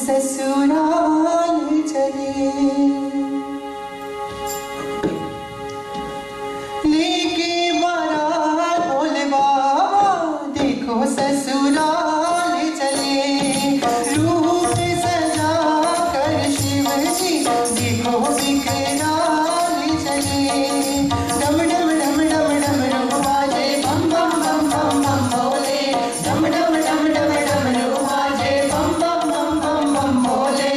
ससुराल चले, लेके बारात भोले बाबा देखो ससुराल चले। रूप सजा कर शिव जी देखो विकराल चले। डम डम डम डम डम रूप बाजे बम बम बम बम बम भोले। डम डम डम डम डम रूप बाजे बम बम बम बम बम भोले।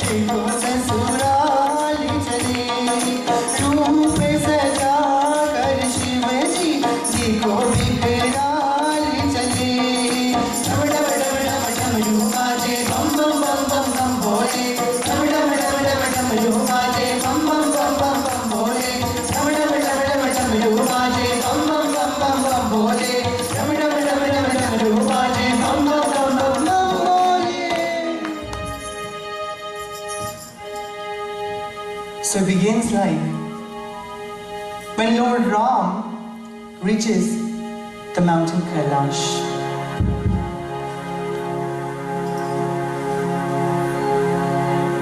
देखो ससुराल चले, रूप सजा कर शिव जी देखो बिखराल चले। डम डम डम डम डमरू बाजे बम बम बम बम बम भोले, डम डम डम डम डमरू बाजे बम बम बम बम बम भोले, डम डम डम डम डमरू बाजे बम बम बम बम बम भोले, डम डम डम डम डमरू बाजे बम बम बम बम बम भोले। So begins life when Lord Ram reaches the mountain Kailash.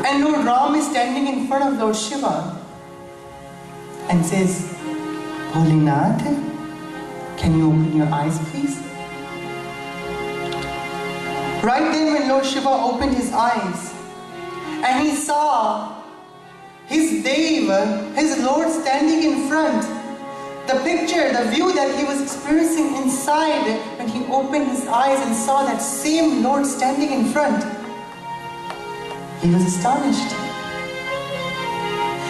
And Lord Ram is standing in front of Lord Shiva and says, Bholenath, can you open your eyes please? Right then when Lord Shiva opened his eyes and he saw his Deva, his Lord standing in front, the picture, the view that he was experiencing inside when he opened his eyes and saw that same Lord standing in front, he was astonished.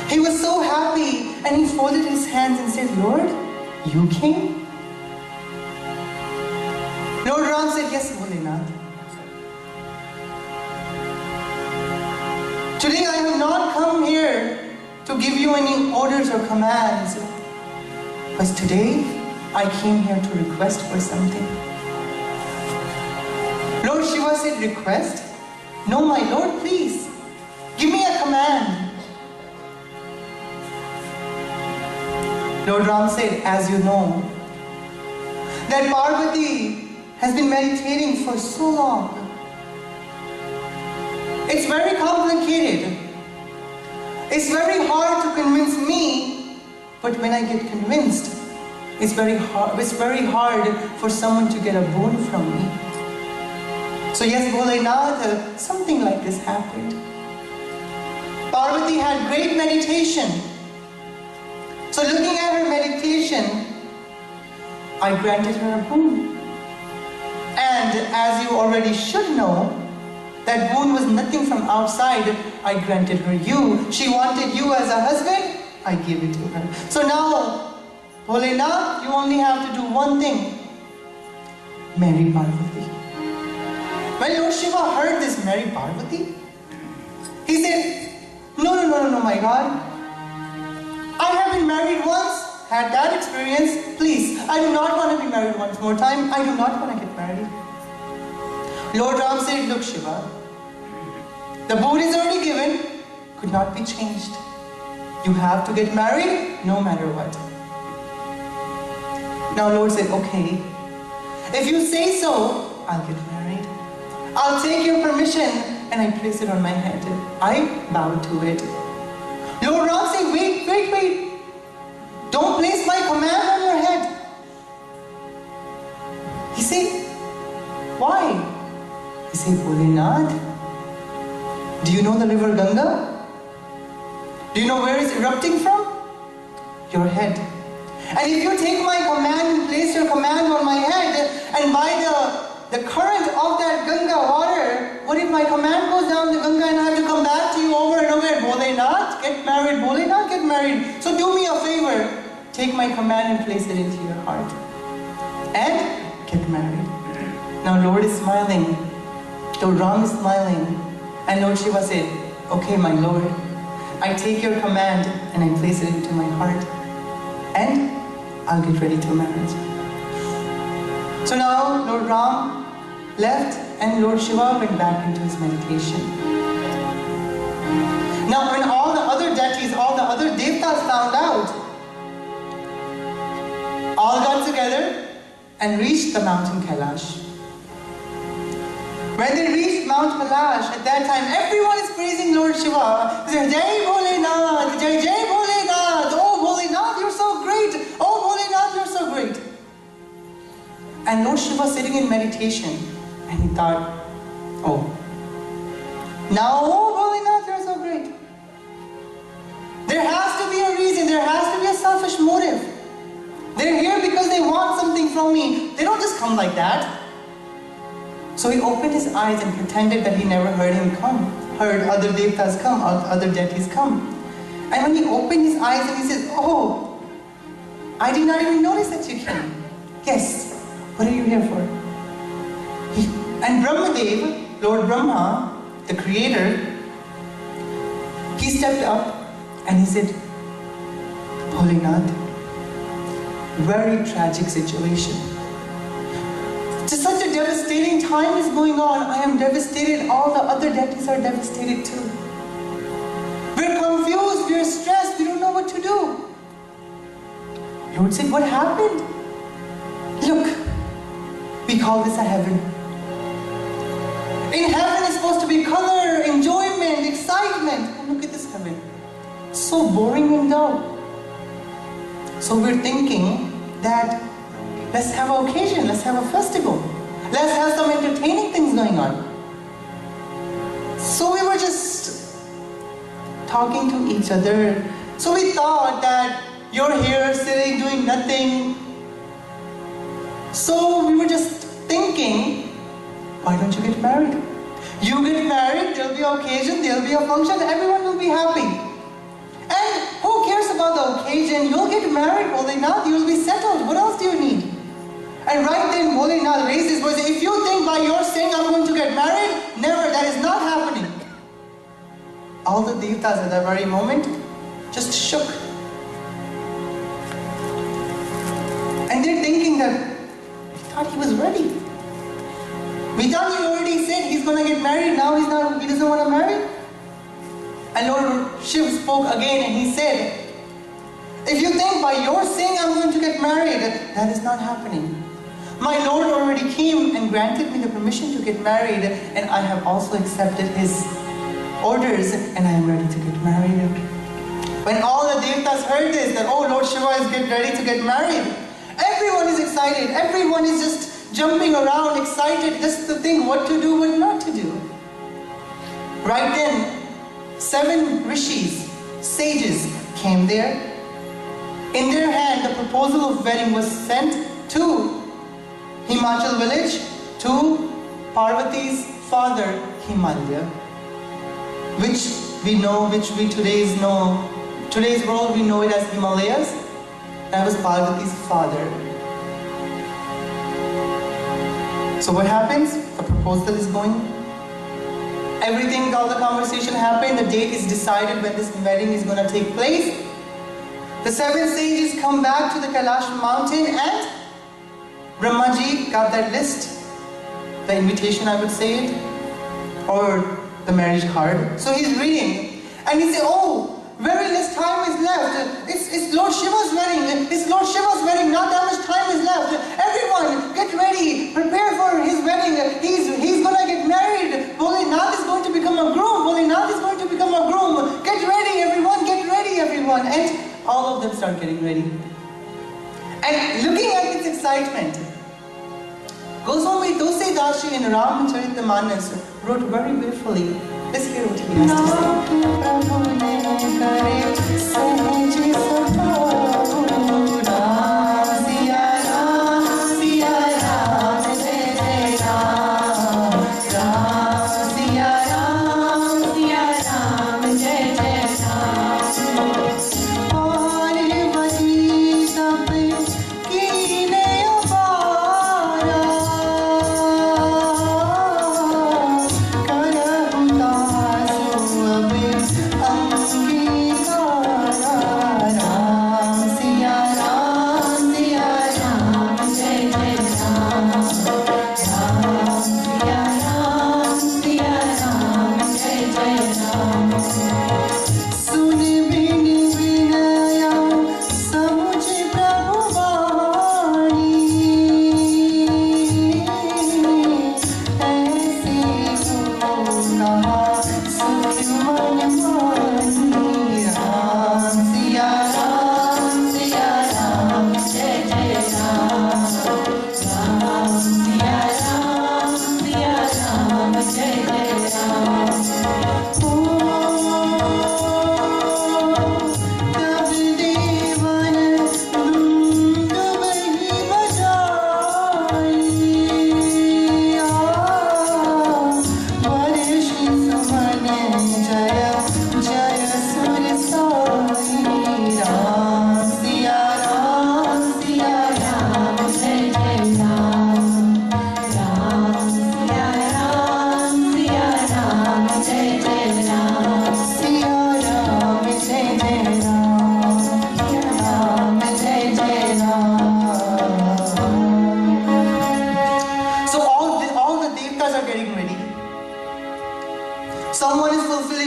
He was so happy and he folded his hands and said, Lord, you came? Lord Ram said, yes, Bholenath. Today I have not come here to give you any orders or commands, but today I came here to request for something. Lord Shiva said, request? No, my Lord, please, give me a command. Lord Ram said, as you know, that Parvati has been meditating for so long. It's very complicated. It's very hard to convince me, but when I get convinced, it's very hard for someone to get a boon from me. So yes, Bholenath, something like this happened. Parvati had great meditation. So looking at her meditation, I granted her a boon. And as you already should know, that boon was nothing from outside. I granted her you. She wanted you as a husband. I gave it to her. So now, Bholenath, you only have to do one thing. Marry Parvati. When Lord Shiva heard this, marry Parvati, he said, no, my God. I have been married once, had that experience. Please, I do not want to be married once more time. I do not want to get married. Lord Ram said, look Shiva, the boon is already given, could not be changed. You have to get married no matter what. Now Lord said, okay, if you say so, I'll get married. I'll take your permission, and I place it on my head. I bowed to it. Lord Ram said, wait. Don't place my command on your head. He said, why? He said, Bholenath, do you know the river Ganga? Do you know where it's erupting from? Your head. And if you take my command and place your command on my head, and by the current of that Ganga water, what if my command goes down the Ganga and I have to come back to you over and over? Bholenath, get married. Bholenath, get married. So do me a favor. Take my command and place it into your heart. And get married. Now Lord is smiling. Lord Ram is smiling. And Lord Shiva said, okay, my Lord, I take your command and I place it into my heart. And I'll get ready to marriage. So now Lord Ram left and Lord Shiva went back into his meditation. Now when all the other deities, all the other devtas found out, all got together and reached the mountain Kailash. When they reached Mount Kailash, at that time everyone is praising Lord Shiva. They say, Jai Bholenath, Jai Jai Bholenath, oh Bholenath, you're so great, oh Bholenath, you're so great. And Lord Shiva sitting in meditation, and he thought, oh, now oh Bholenath, you're so great. There has to be a reason, there has to be a selfish motive. They're here because they want something from me. They don't just come like that. So he opened his eyes and pretended that he never heard him come. heard other devtas come, other deities come. And when he opened his eyes and he said, oh, I did not even notice that you came. Yes, what are you here for? And Brahmadev, Lord Brahma, the creator, he stepped up and he said, Bholinath, very tragic situation. Just such a devastating time is going on. I am devastated. All the other deities are devastated too. We're confused, we're stressed, we don't know what to do. Lord said, what happened? Look, we call this a heaven. In heaven it's supposed to be color, enjoyment, excitement. And look at this heaven. So boring and dull. So we're thinking that let's have an occasion, let's have a festival. Let's have some entertaining things going on. So we were just talking to each other. So we thought that you're here sitting doing nothing. So we were just thinking, why don't you get married? You get married, there'll be an occasion, there'll be a function, everyone will be happy. And who cares about the occasion? You'll get married, Bholinath, you'll be settled. What else do you need? And right then Bholinath raised his voice, if you think by your saying I'm going to get married, never, that is not happening. All the devtas at that very moment just shook. And they're thinking that, we thought he was ready. We thought he already said he's going to get married, now he doesn't want to marry. And Lord Shiv spoke again and he said, if you think by your saying I'm going to get married, that is not happening. My Lord already came and granted me the permission to get married, and I have also accepted his orders and I am ready to get married. When all the devtas heard this, that oh, Lord Shiva is getting ready to get married, everyone is excited, everyone is just jumping around, excited, just to think what to do, what not to do. Right then, 7 rishis, sages, came there. In their hand, the proposal of wedding was sent to Himachal village, to Parvati's father, Himalaya, which we today's world we know it as Himalayas. That was Parvati's father. So what happens? The proposal is going. Everything, all the conversation happened, the date is decided when this wedding is going to take place. The 7 sages come back to the Kailash mountain and Brahmaji got that list, the invitation I would say it, or the marriage card. So he's reading and he said, oh, very less time is left. It's Lord Shiva's wedding. It's Lord Shiva's wedding. Not that much time is left. Everyone, get ready. Prepare for his wedding. He's gonna get married. Bholinath is going to become a groom. Bholinath is going to become a groom. Get ready, everyone. Get ready, everyone. And all of them start getting ready. And looking at this excitement, Goswami Tulsidashi in Ramcharitamanas wrote very beautifully. Let's hear what he has to say.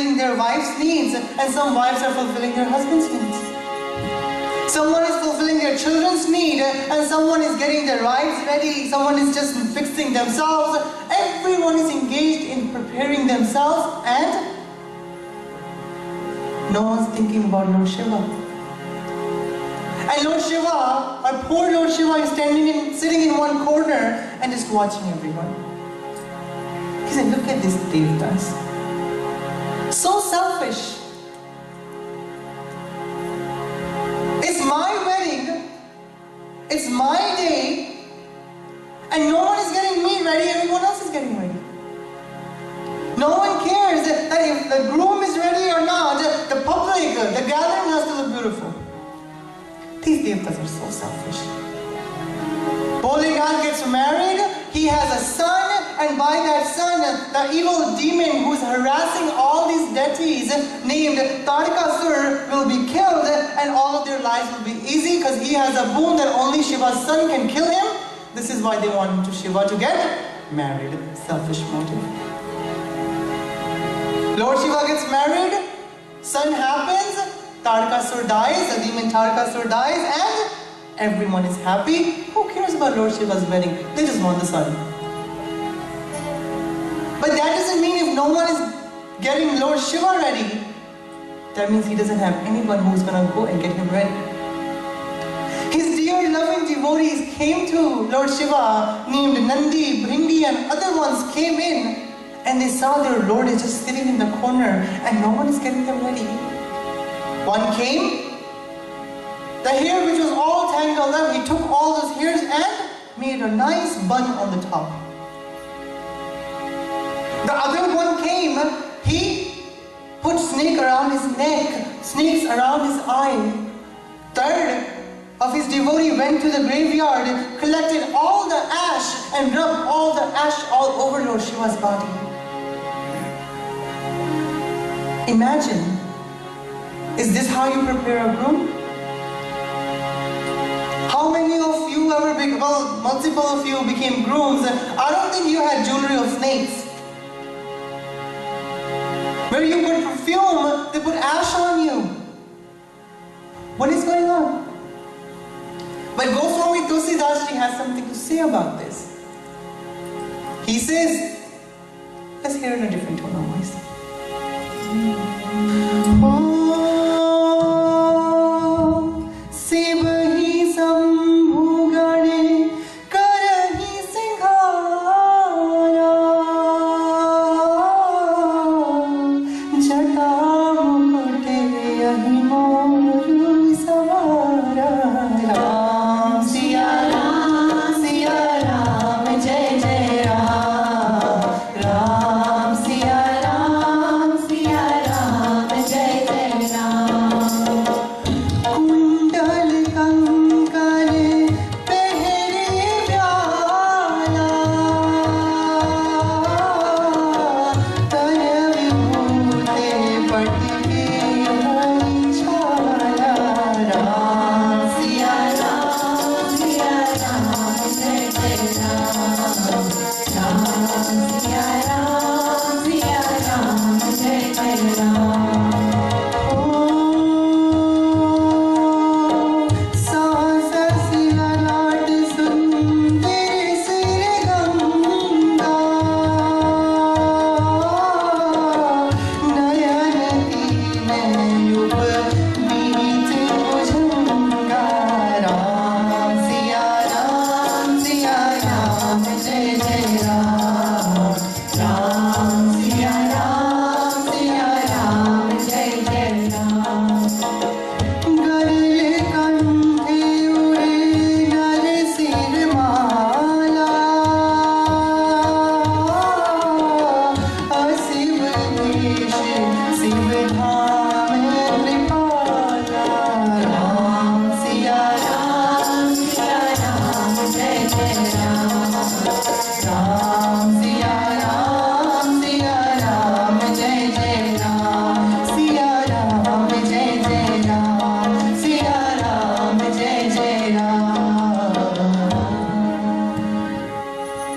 fulfilling their wife's needs, and some wives are fulfilling their husband's needs. Someone is fulfilling their children's need, and someone is getting their rides ready, someone is just fixing themselves. Everyone is engaged in preparing themselves, and no one's thinking about Lord Shiva. And Lord Shiva, our poor Lord Shiva, is sitting in one corner and just watching everyone. He said, look at these devtas. So selfish. It's my wedding, it's my day, and no one is getting me ready, everyone else is getting ready. No one cares that if the groom is ready or not, the public, the gathering has to look beautiful. These devtas are so selfish. Bolinath gets married, he has a son, and by that son, the evil demon who's harassing all these deities named Tarikasur will be killed, and all of their lives will be easy because he has a boon that only Shiva's son can kill him. This is why they want Shiva to get married. Selfish motive. Lord Shiva gets married, son happens, Tarikasur dies, the demon Tarikasur dies, and everyone is happy. Who cares about Lord Shiva's wedding? They just want the son. But that doesn't mean if no one is getting Lord Shiva ready, that means he doesn't have anyone who's going to go and get him ready. His dear loving devotees came to Lord Shiva, named Nandi, Bhrindi, and other ones came in, and they saw their Lord is just sitting in the corner and no one is getting them ready. One came, the hair which was all tangled up, he took all those hairs and made a nice bun on the top. The other one came, he put snake around his neck, snakes around his eye. Third of his devotee went to the graveyard, collected all the ash and rubbed all the ash all over Lord Shiva's body. Imagine, is this how you prepare a groom? How many of you ever multiple of you became grooms? I don't think you had jewelry of snakes. Where you put perfume, they put ash on you. What is going on? But Goswami Tulsidas Ji has something to say about this. He says, let's hear in a different tone of voice.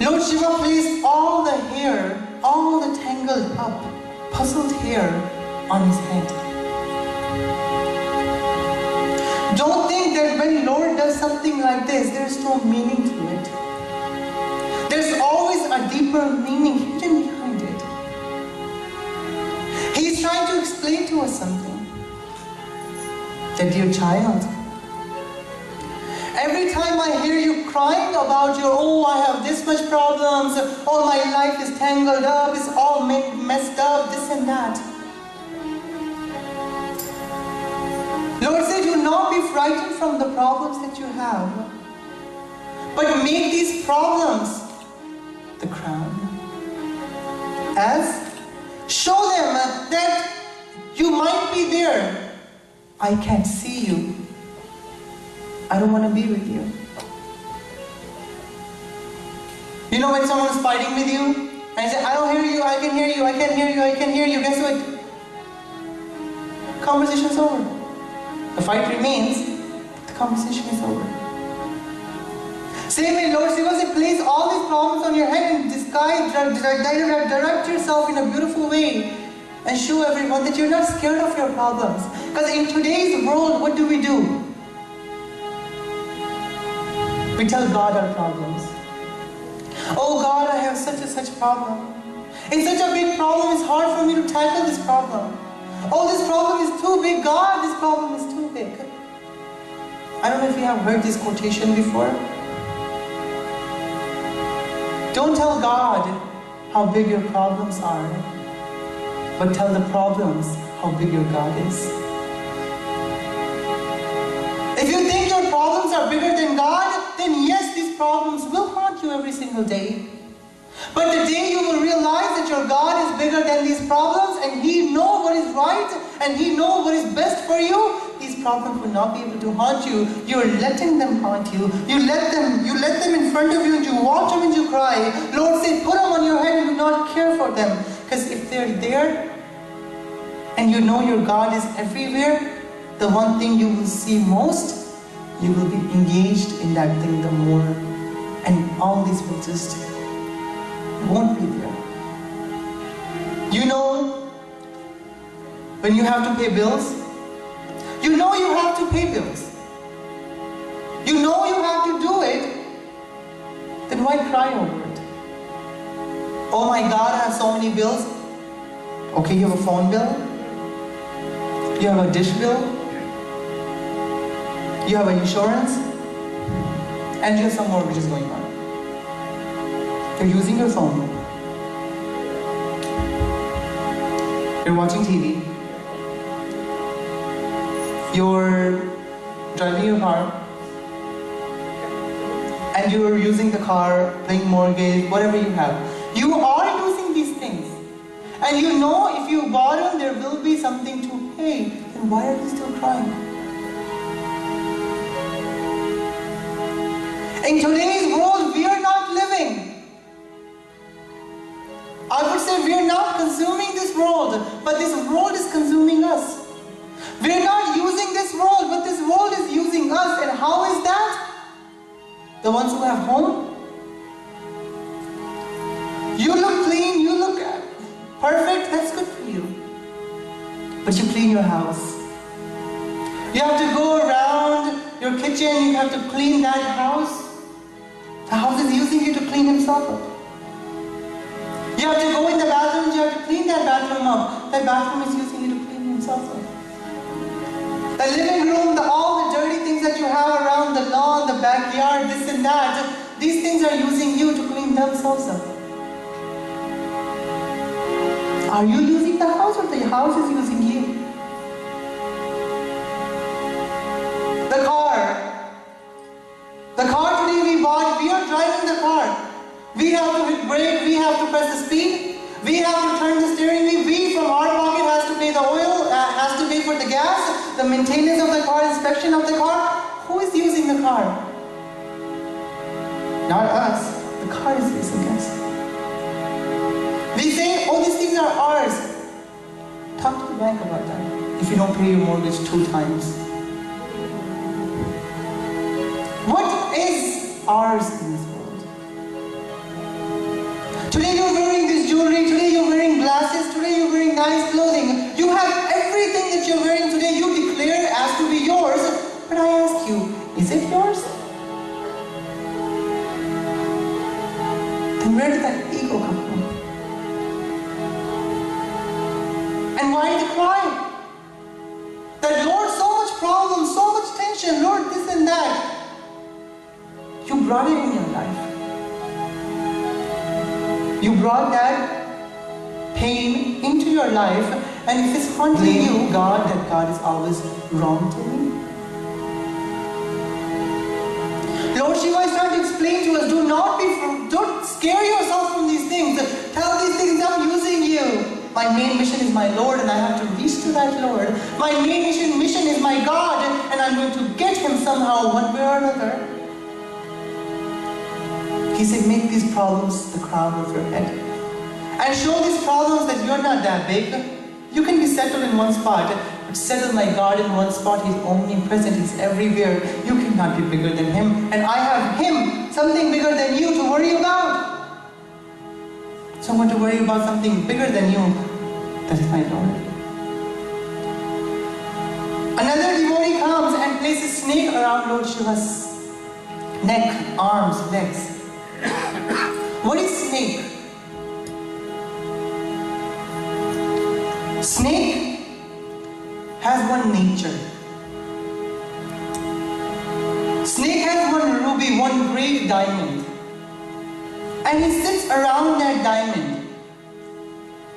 Lord Shiva placed all the hair, all the tangled up, puzzled hair on his head. Don't think that when Lord does something like this, there's no meaning to it. There's always a deeper meaning hidden behind it. He's trying to explain to us something. That, dear child, every time I hear you crying about I have this much problems, my life is tangled up, it's all messed up, this and that. Lord said, do not be frightened from the problems that you have, but make these problems the crown. Show them that you might be there. I can't see you. I don't want to be with you. You know when someone's fighting with you, and you say, I don't hear you, I can hear you, I can hear you, I can hear you, guess what? Conversation's over. The fight remains, the conversation is over. Same way, Lord Shiva said, place all these problems on your head and direct yourself in a beautiful way and show everyone that you're not scared of your problems. Because in today's world, what do? We tell God our problems. Oh God, I have such and such problem. It's such a big problem, it's hard for me to tackle this problem. Oh, this problem is too big. God, this problem is too big. I don't know if you have heard this quotation before. Don't tell God how big your problems are, but tell the problems how big your God is. If you think your problems are bigger than God, then yes, these problems will haunt you every single day. But the day you will realize that your God is bigger than these problems and He knows what is right and He knows what is best for you, these problems will not be able to haunt you. You are letting them haunt you. You let them in front of you and you watch them and you cry. Lord said, put them on your head and do not care for them. Because if they're there and you know your God is everywhere, the one thing you will see most, you will be engaged in that thing the more. And all these will just won't be there. You know, when you have to pay bills, you know you have to pay bills. You know you have to do it, then why cry over it? Oh my God, I have so many bills. Okay, you have a phone bill, you have a dish bill, you have an insurance, and you have some mortgages going on. You're using your phone. You're watching TV. You're driving your car. And you're using the car, paying mortgage, whatever you have. You are using these things. And you know if you borrow, there will be something to pay. Then why are you still crying? In today's world, we are not living. I would say we are not consuming this world, but this world is consuming us. We are not using this world, but this world is using us. And how is that? The ones who have home? You look clean, you look perfect, that's good for you. But you clean your house. You have to go around your kitchen, you have to clean that house. The house is using you to clean himself up. You have to go in the bathroom, you have to clean that bathroom up. That bathroom is using you to clean himself up. The living room, all the dirty things that you have around the lawn, the backyard, this and that, these things are using you to clean themselves up. Are you using the house or the house is using you? The car. The car today we bought, we are driving the car. We have to hit brake, we have to press the speed, we have to turn the steering wheel, we from our pocket has to pay the oil, has to pay for the gas, the maintenance of the car, inspection of the car. Who is using the car? Not us. The car is using us. We say, oh, these things are ours. Talk to the bank about that. If you don't pay your mortgage 2 times. What is ours in this world? Today you're wearing this jewelry, today you're wearing glasses, today you're wearing nice clothing. You have brought it in your life. You brought that pain into your life, and if it's haunting you, God, that God is always wrong to me. Lord Shiva is trying to explain to us, don't scare yourself from these things. Tell these things, I'm using you. My main mission is my Lord, and I have to reach to that Lord. My main mission is my God, and I'm going to get Him somehow, one way or another. He said, make these problems the crown of your head. And show these problems that you're not that big. You can be settled in one spot, but settle my God in one spot. He's omnipresent, He's everywhere. You cannot be bigger than Him. And I have Him, something bigger than you to worry about. So I'm going to worry about something bigger than you. That is my Lord. Another devotee comes and places snake around Lord Shiva's neck, arms, legs. What is snake? Snake has one nature. Snake has one ruby, one great diamond. And he sits around that diamond.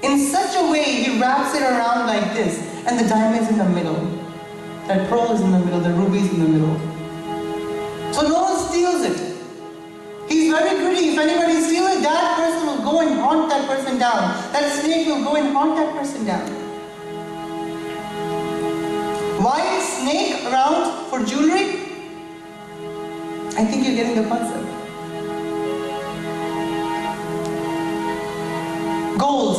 In such a way, he wraps it around like this, and the diamond is in the middle. That pearl is in the middle, the ruby is in the middle. So no one steals it. He's very greedy. If anybody steals it, that person will go and hunt that person down. That snake will go and hunt that person down. Why is snake around for jewelry? I think you're getting the concept. Gold.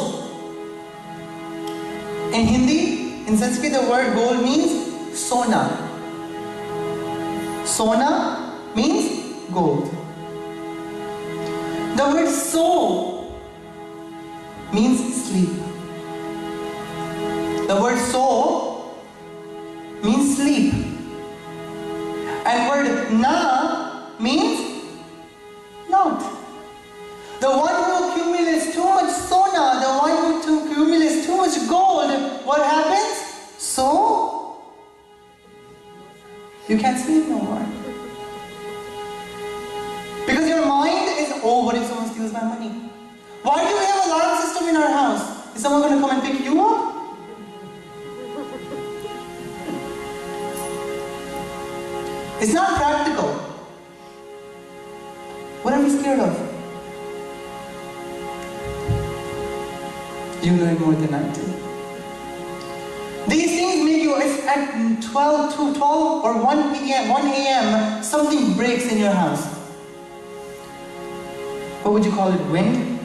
In Hindi, in Sanskrit, the word gold means sona. Sona means gold. The word so means sleep. The word so means sleep. And word na means not. The one who accumulates too much sona, the one who accumulates too much gold, what happens? So, you can't sleep no more. Because your mind is, oh, what if someone steals my money? Why do we have an alarm system in our house? Is someone going to come and pick you up? It's not practical. What are we scared of? You know it more than I do. These things make you, at 12 or 1 a.m., something breaks in your house. What would you call it? Wind?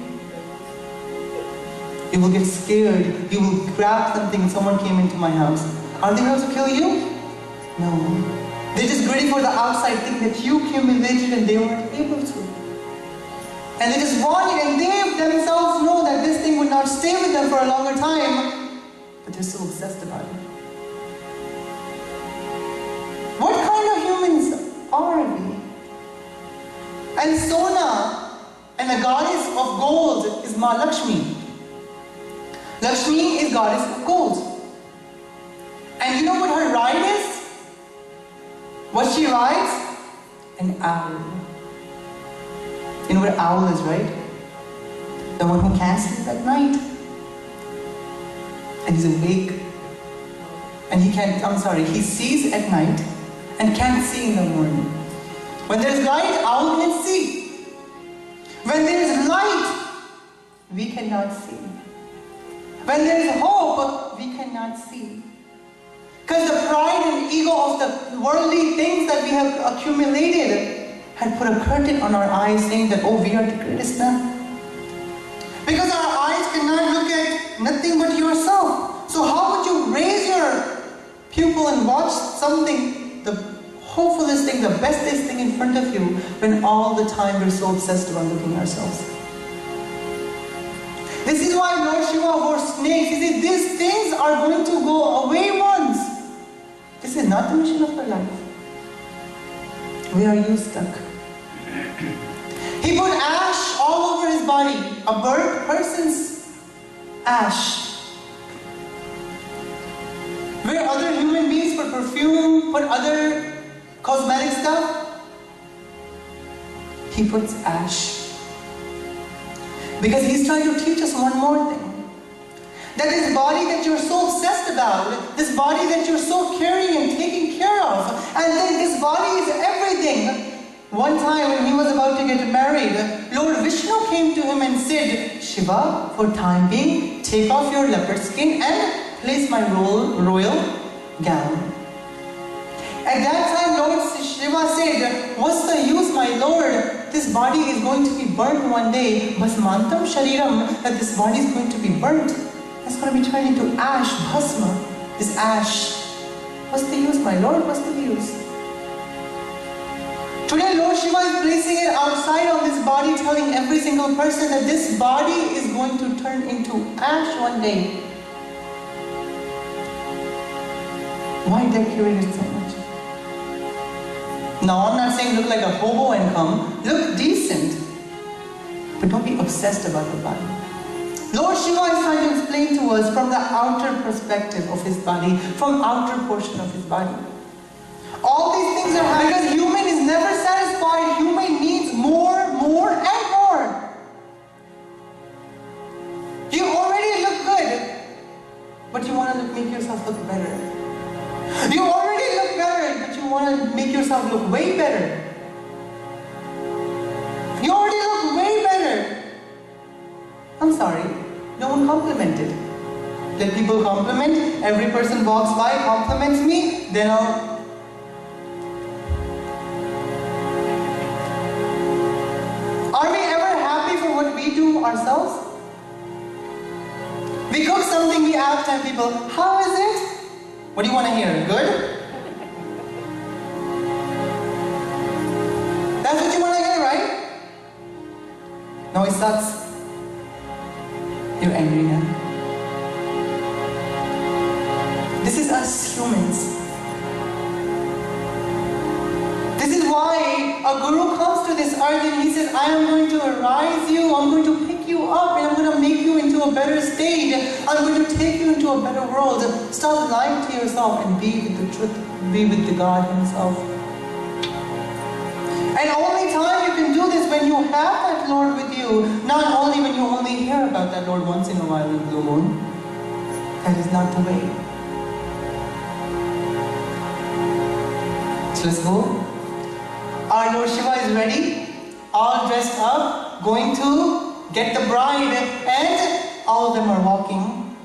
You will get scared. You will grab something. Someone came into my house. Are they going to kill you? No. They're just greedy for the outside thing that you accumulated and they weren't able to. And they just want it, and they themselves know that this thing would not stay with them for a longer time, but they're so obsessed about it. What kind of humans are we? And Sona, and the goddess of gold, is Ma Lakshmi. Lakshmi is goddess of gold. And you know what her ride is? What she rides? An owl. You know what an owl is, right? The one who can't sleep at night. And he's awake. And he sees at night and can't see in the morning. When there's light, owl can see. When there's light, we cannot see. When there's hope, we cannot see. Because the pride and ego of the worldly things that we have accumulated had put a curtain on our eyes saying that, oh, we are the greatest now. Because our eyes cannot look at nothing but yourself. So how would you raise your pupil and watch something, the hopefulest thing, the bestest thing in front of you, when all the time we're so obsessed about looking at ourselves? This is why Lord Shiva wore snakes. He said, these things are going to go away once. This is not the mission of our life. Where are you stuck? He put ash all over his body. A burnt person's ash. Where other human beings put perfume, put other cosmetic stuff. he puts ash. Because he's trying to teach us one more thing. That this body that you're so obsessed about, this body that you're so caring and taking care of, and then this body is everything. One time when he was about to get married, Lord Vishnu came to him and said, Shiva, for time being, take off your leopard skin and place my royal gown. At that time, Lord Shiva said, what's the use, my Lord? This body is going to be burnt one day. Bhasmantam shariram, that this body is going to be burnt. It's going to be turned into ash, bhasma, this ash. What's the use, my Lord? What's the use? Today, Lord Shiva is placing it outside of this body, telling every single person that this body is going to turn into ash one day. Why decorate it so much? Now, I'm not saying look like a hobo and come. Look decent. But don't be obsessed about the body. Lord Shiva is trying to explain to us from the outer perspective of his body, from outer portion of his body. All these things are happening because human is never satisfied. Human needs more, and more. You already look good, but you want to make yourself look better. You already look better, but you want to make yourself look way better. You already look way better. I'm sorry, no one complimented. Let people compliment. Every person walks by, compliments me, then I'll... Are we ever happy for what we do ourselves? We cook something, we ask 10 people, how is it? What do you want to hear? Good? That's what you want to hear, right? No, it sucks. You're angry now. This is us humans. This is why a guru comes to this earth and he says, I am going to arise you, I'm going to pick you up and I'm going to make you into a better state. I'm going to take you into a better world. Stop lying to yourself and be with the truth, be with the God himself. And only time you can do this when you have that Lord with you, not only when you only hear about that Lord once in a while in blue moon. That is not the way. So let's go. Our Lord Shiva is ready, all dressed up, going to get the bride, and all of them are walking.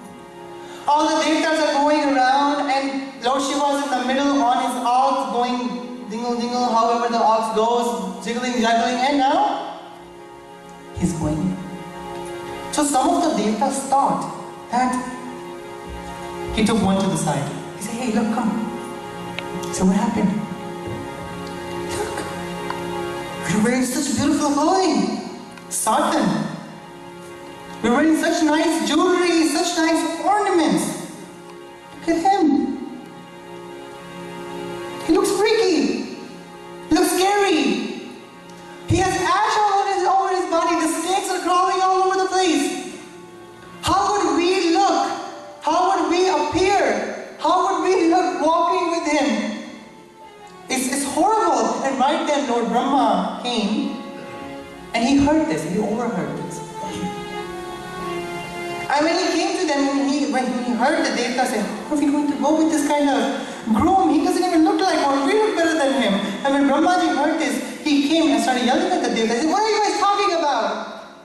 All the devtas are going around, and Lord Shiva is in the middle on his ox, going dingle dingle, however the ox goes, jiggling, juggling, and now he's going. So some of the devtas thought that he took one to the side. He said, hey, look, come. So what happened? You're wearing such beautiful clothing. Sartan. You're wearing such nice jewelry, such nice ornaments. Look at him. He looks freaky. He looks scary. He has ash all over his body. The snakes are crawling all over the place. How would we look? How would we appear? How would we look walking with him? It's horrible. And right then Lord Brahma came and he heard this, he overheard this. And when he came to them, when he heard the Devta say, how are we going to go with this kind of groom? He doesn't even look like one, we look better than him. And when Brahmaji heard this, he came and started yelling at the Devta. He said, what are you guys talking about?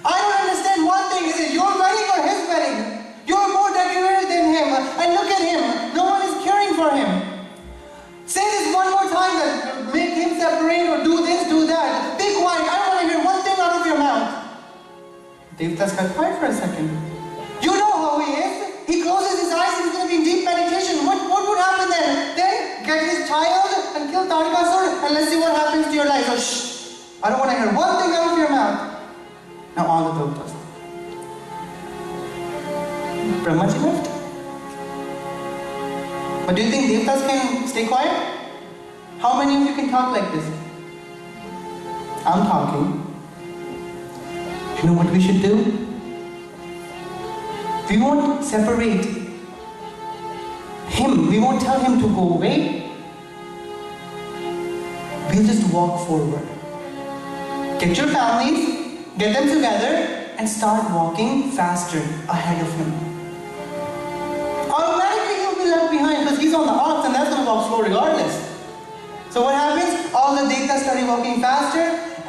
I don't understand one thing. He said, your wedding or his wedding? You're more decorated than him. And look at him, no one is caring for him. Say this one more time, that make him separate or do this, do that. Be quiet, I don't want to hear one thing out of your mouth. Devtas got quiet for a second. You know how he is. He closes his eyes, he's going to be in deep meditation. What would happen then? Then get his child and kill Tarakasur and let's see what happens to your life. So shh, I don't want to hear one thing out of your mouth. Now all the Devtas. Brahmaji left. But do you think Devtas can stay quiet? How many of you can talk like this? I'm talking. You know what we should do? We won't separate him. We won't tell him to go away. We'll just walk forward. Get your families, get them together, and start walking faster ahead of him. Automatically he'll be left behind because he's on the ox and that's going to walk slow regardless. So what happens? All the Devtas started walking faster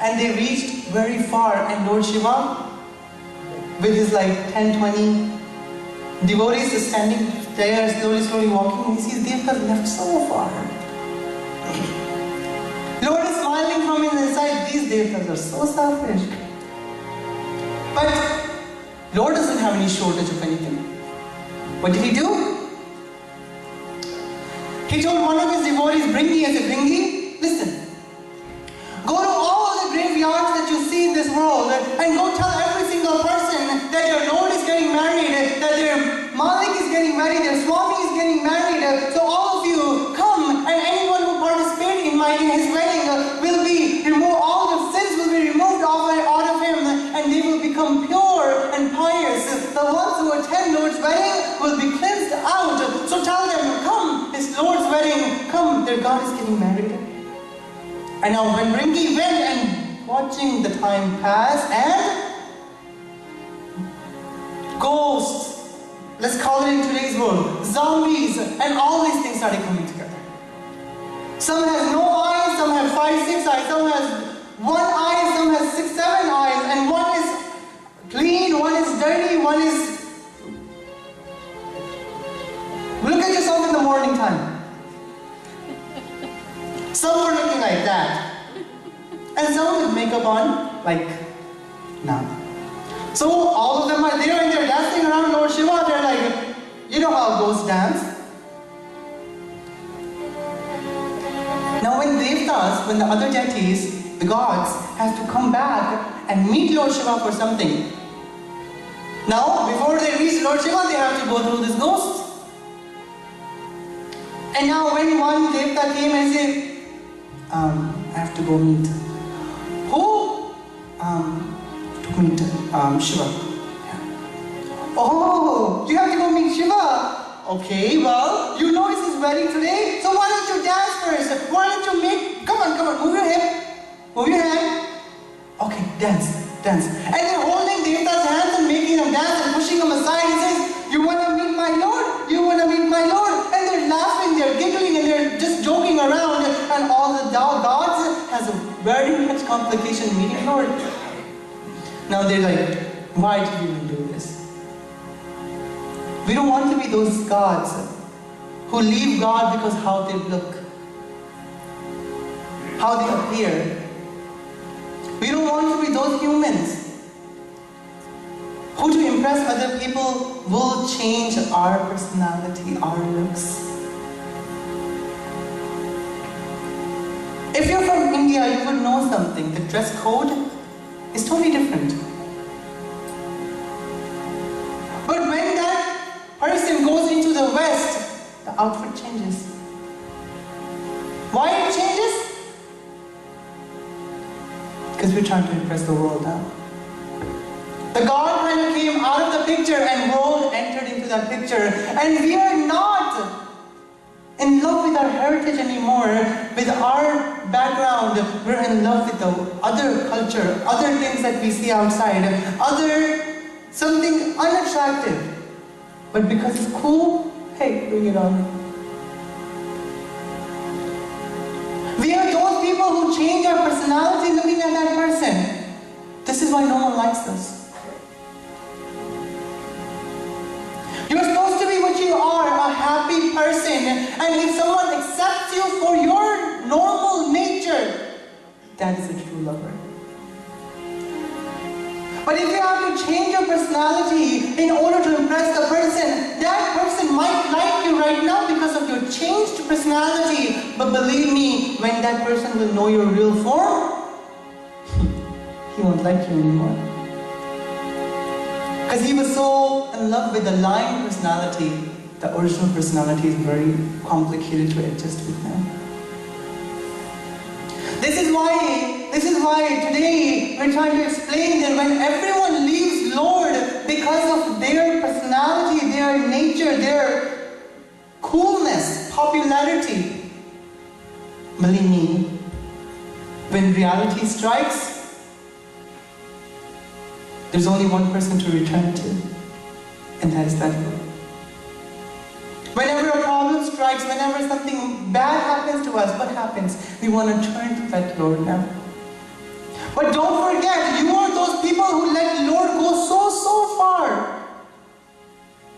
and they reached very far, and Lord Shiva, with his like 10, 20 devotees is standing there slowly walking, and he sees Devtas left so far. Lord is smiling from inside. These Devtas are so selfish. But Lord doesn't have any shortage of anything. What did he do? He told one of his devotees, Bringi, as a Bringi, listen, go to all the graveyards that you see in this world and go tell every single person that their Lord is getting married, that their Malik is getting married, their Swami is getting married. So all of you come, and anyone who participates in his wedding will be removed, all the sins will be removed out of him, and they will become pure and pious. The ones who attend Lord's wedding will be cleansed out. So tell them, come, it's Lord's wedding, come, their God is getting married. And now when Bringi went and watching the time pass, and ghosts, let's call it in today's world, zombies, and all these things started coming together. Some has no eyes, some have 5, 6 eyes, some has 1 eye, some has 6, 7 eyes, and one is clean, one is dirty, one is... Look at yourself in the morning time. Some were looking like that. And some with makeup on, like now. So all of them are there and they're dancing around Lord Shiva. They're like, you know how ghosts dance. Now when Devtas, when the other deities, the gods, have to come back and meet Lord Shiva for something. Now, before they reach Lord Shiva, they have to go through this ghost. And now when one Devta came and said, I have to go meet. Who? To meet Shiva. Yeah. Oh, you have to go meet Shiva. Okay, well, you know it's his wedding today, so why don't you dance first? Why don't you make, come on, move your hip, move your hand. Okay, dance. And they're holding Devta's hands and making them dance and pushing them aside. He says, you want to meet my Lord? You want to meet my Lord? And they're laughing, they're giggling, and they're just joking around. And all the gods has a very much complication meeting Lord. Now they're like, why did you even do this? We don't want to be those gods who leave God because how they look, how they appear. We don't want to be those humans who, to impress other people, will change our personality, our looks. If you're from India, you would know something. The dress code is totally different. But when that person goes into the West, the outfit changes. Why it changes? Because we're trying to impress the world now. The God kind of came out of the picture and world entered into that picture. And we are not in love with our heritage anymore, with our background. We're in love with the other culture, other things that we see outside, something unattractive. But because it's cool, hey, bring it on. We are those people who change our personality looking at that person. This is why no one likes us. You're supposed to be what you are, a happy person. And if someone accepts you for your normal nature, that is a true lover. But if you have to change your personality in order to impress the person, that person might like you right now because of your changed personality. But believe me, when that person will know your real form, he won't like you anymore. Because he was so in love with the lying personality, the original personality is very complicated to adjust with now. This is why today we're trying to explain that when everyone leaves Lord because of their personality, their nature, their coolness, popularity, believe me, when reality strikes, there's only one person to return to, and that is that Lord. Whenever a problem strikes, whenever something bad happens to us, what happens? We want to turn to that Lord now. But don't forget, you are those people who let Lord go so far.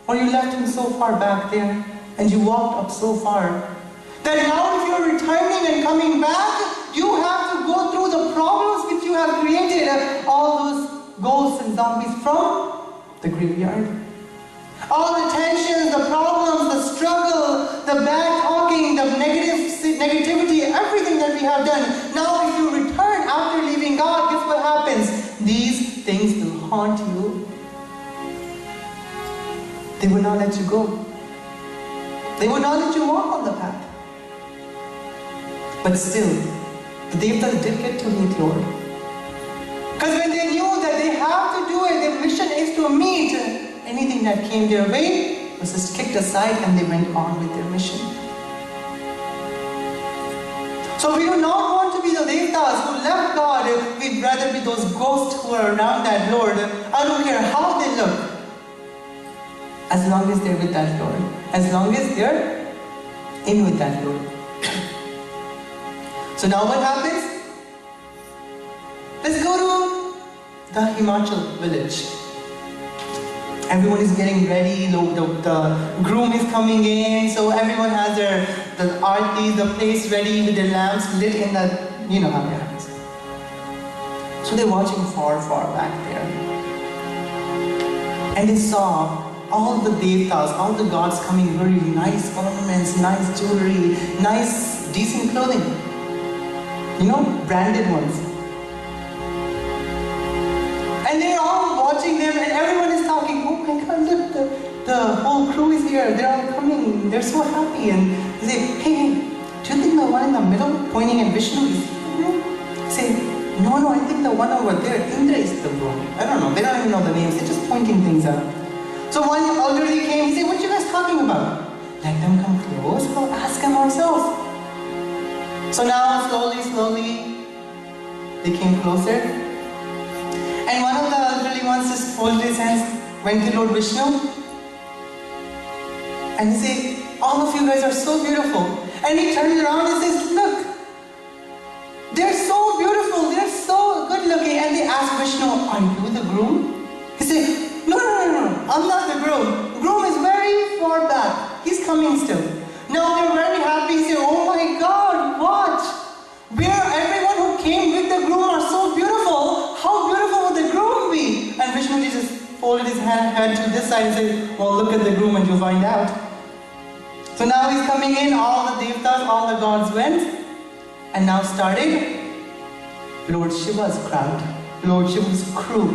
Or you left Him so far back there, and you walked up so far, that now if you're returning and coming back, you have to go through the problems which you have created, all those ghosts and zombies from the graveyard. All the tensions, the problems, the struggle, the bad talking, the negativity, everything that we have done. Now if you return after leaving God, guess what happens? These things will haunt you. They will not let you go. They will not let you walk on the path. But still, the Devtas did get to meet Lord. Because when they knew that they have to do it, their mission is to meet, anything that came their way was just kicked aside and they went on with their mission. So we do not want to be the Devtas who left God. We'd rather be those ghosts who are around that Lord. I don't care how they look. As long as they're with that Lord. As long as they're in with that Lord. So now what happens? Let's go to the Himachal village. Everyone is getting ready, the groom is coming in, so everyone has the aarti, the place ready with their lamps lit in the, you know how it happens. So they're watching far back there. And they saw all the devtas, all the gods coming wearing nice ornaments, nice jewelry, nice, decent clothing. You know, branded ones. And they're all watching them and everyone is talking, oh my God, look, the whole crew is here, they're all coming, they're so happy. And they say, hey, do you think the one in the middle pointing at Vishnu is here? They say, no, I think the one over there, Indra is the groom. I don't know, they don't even know the names, they're just pointing things out. So one elderly came, he said, what are you guys talking about? Let them come close, we'll ask them ourselves. So now, slowly, they came closer. And one of the elderly ones just folded his hands, went to Lord Vishnu. And he said, all of you guys are so beautiful. And he turned around and says, look, they're so beautiful, they're so good looking. And they asked Vishnu, are you the groom? He said, no, I'm not the groom. Groom is very far back. He's coming still. Now they're very happy. Say, oh my God, watch. Everyone who came with the groom are so beautiful. How beautiful would the groom be? And Vishnu just folded his head to this side and said, well, look at the groom and you'll find out. So now he's coming in, all the devtas, all the gods went. And now started Lord Shiva's crowd, Lord Shiva's crew.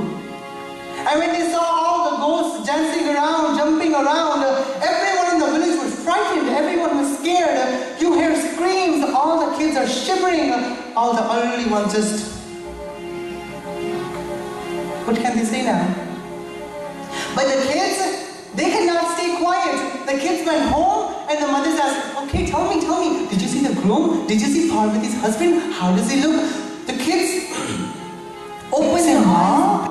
And when they saw all the ghosts dancing around, jumping around, everyone in the village was frightened, everyone was scared. You hear screams, all the kids are shivering, all the elderly ones just... What can they say now? But the kids, they cannot stay quiet. The kids went home and the mothers asked, okay, tell me, did you see the groom? Did you see Parvati's husband? How does he look? The kids open their eyes.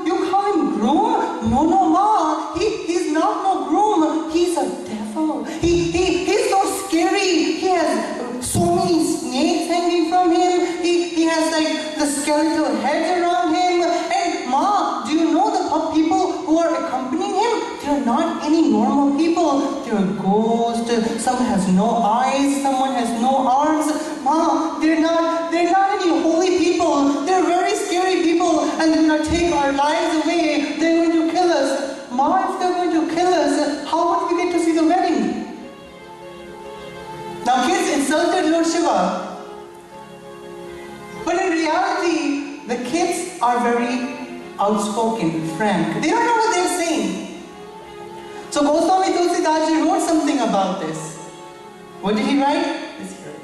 You call him groom? No, Ma. He's not no groom. He's a devil. He's so scary. He has so many snakes hanging from him. He has like the skeletal heads around him. And Ma, do you know the people who are accompanying him? They're not any normal people. They're ghosts. Some has no eyes. Someone has no arms. Ma, they're not any holy people. They're very scary people, and they're going to take our lives away. They're going to kill us. Ma, if they're going to kill us, how would we get to see the wedding? Now kids insulted Lord Shiva. But in reality, the kids are very outspoken, frank. They don't know what they're saying. So Goswami Tulsidas Ji wrote something about this. What did he write? Let's hear it.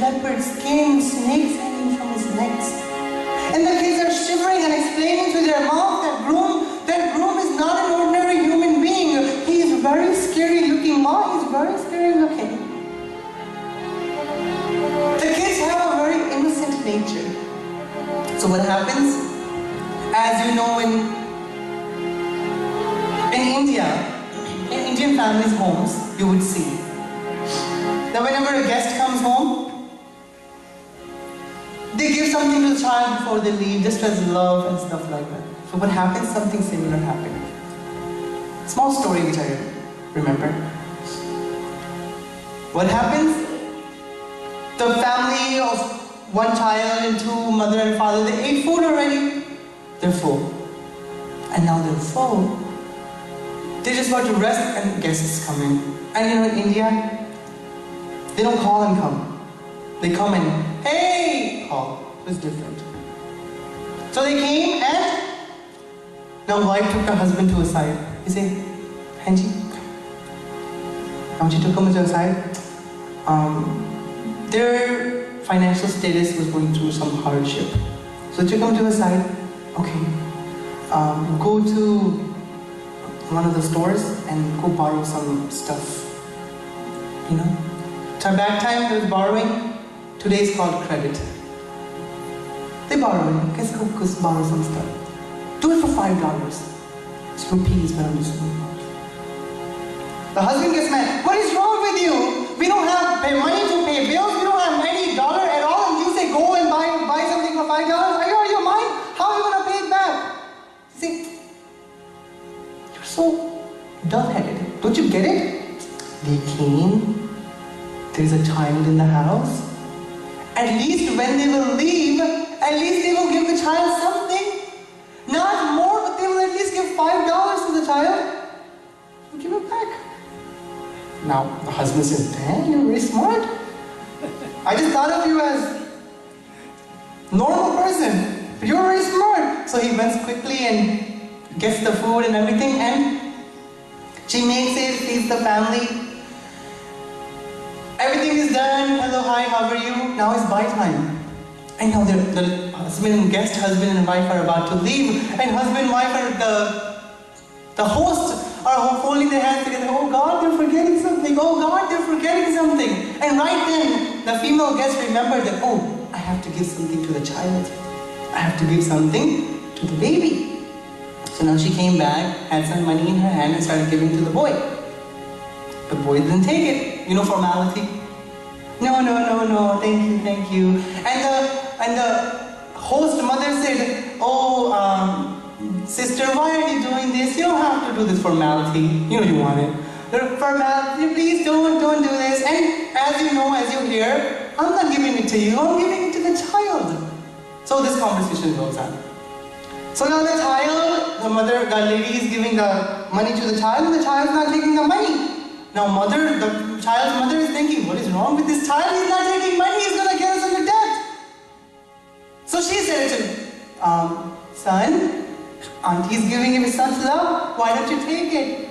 leopard skin, snakes hanging from his necks. And the kids are shivering and explaining to their mom that groom is not an ordinary human being. He is very scary looking, Ma. He's very scary looking. The kids have a very innocent nature. So what happens? As you know, in India, in Indian families' homes, you would see that whenever a guest comes home, they give something to the child before they leave, just as love and stuff like that. So what happens? Something similar happened. Small story which I remember. What happens? The family of one child and two, mother and father, they ate food already. They're full. And now they're full. They just got to rest and guests come in. And you know, in India, they don't call and come. They come and, hey, call. It's different. So they came and now wife took her husband to a side. He said, Hanji. Now she took him to a side. Their financial status was going through some hardship. So took him to a side. Okay. Go to one of the stores and go borrow some stuff. You know? So back time there was borrowing. Today is called credit. They borrow it. Guess go borrow some stuff. Do it for $5. It's rupees, but I'm just saying. The husband gets mad. What is wrong with you? We don't have money to pay bills. We don't have any dollar at all. And you say go and buy something for $5. Are you out of your mind? How are you going to pay it back? See, you're so dull-headed. Don't you get it? They came. There's a child in the house. At least when they will leave, at least they will give the child something. Not more, but they will at least give $5 to the child. Give it back. Now, the husband says, damn, you're very smart. I just thought of you as normal person, but you're very smart. So he went quickly and gets the food and everything, and she makes it, feeds the family. Everything is done. Hello, hi, how are you? Now it's buy time. And now the husband and guest, husband and wife are about to leave, and husband and wife are the host are holding their hands together. Oh God, they're forgetting something. Oh God, they're forgetting something. And right then, the female guest remembered that, oh, I have to give something to the child. I have to give something to the baby. So now she came back, had some money in her hand and started giving to the boy. The boy didn't take it. You know, formality. No, thank you. And the host mother said, oh, sister, why are you doing this? You don't have to do this formality. You know you want it. The formality, please don't do this. And as you know, as you hear, I'm not giving it to you, I'm giving it to the child. So this conversation goes on. So now the child, the lady is giving the money to the child, and the child is not taking the money. Now the child's mother is thinking, what is wrong with this child? He's not taking money, he's going to get us into debt. So she said to him, son, auntie's giving him such love, why don't you take it?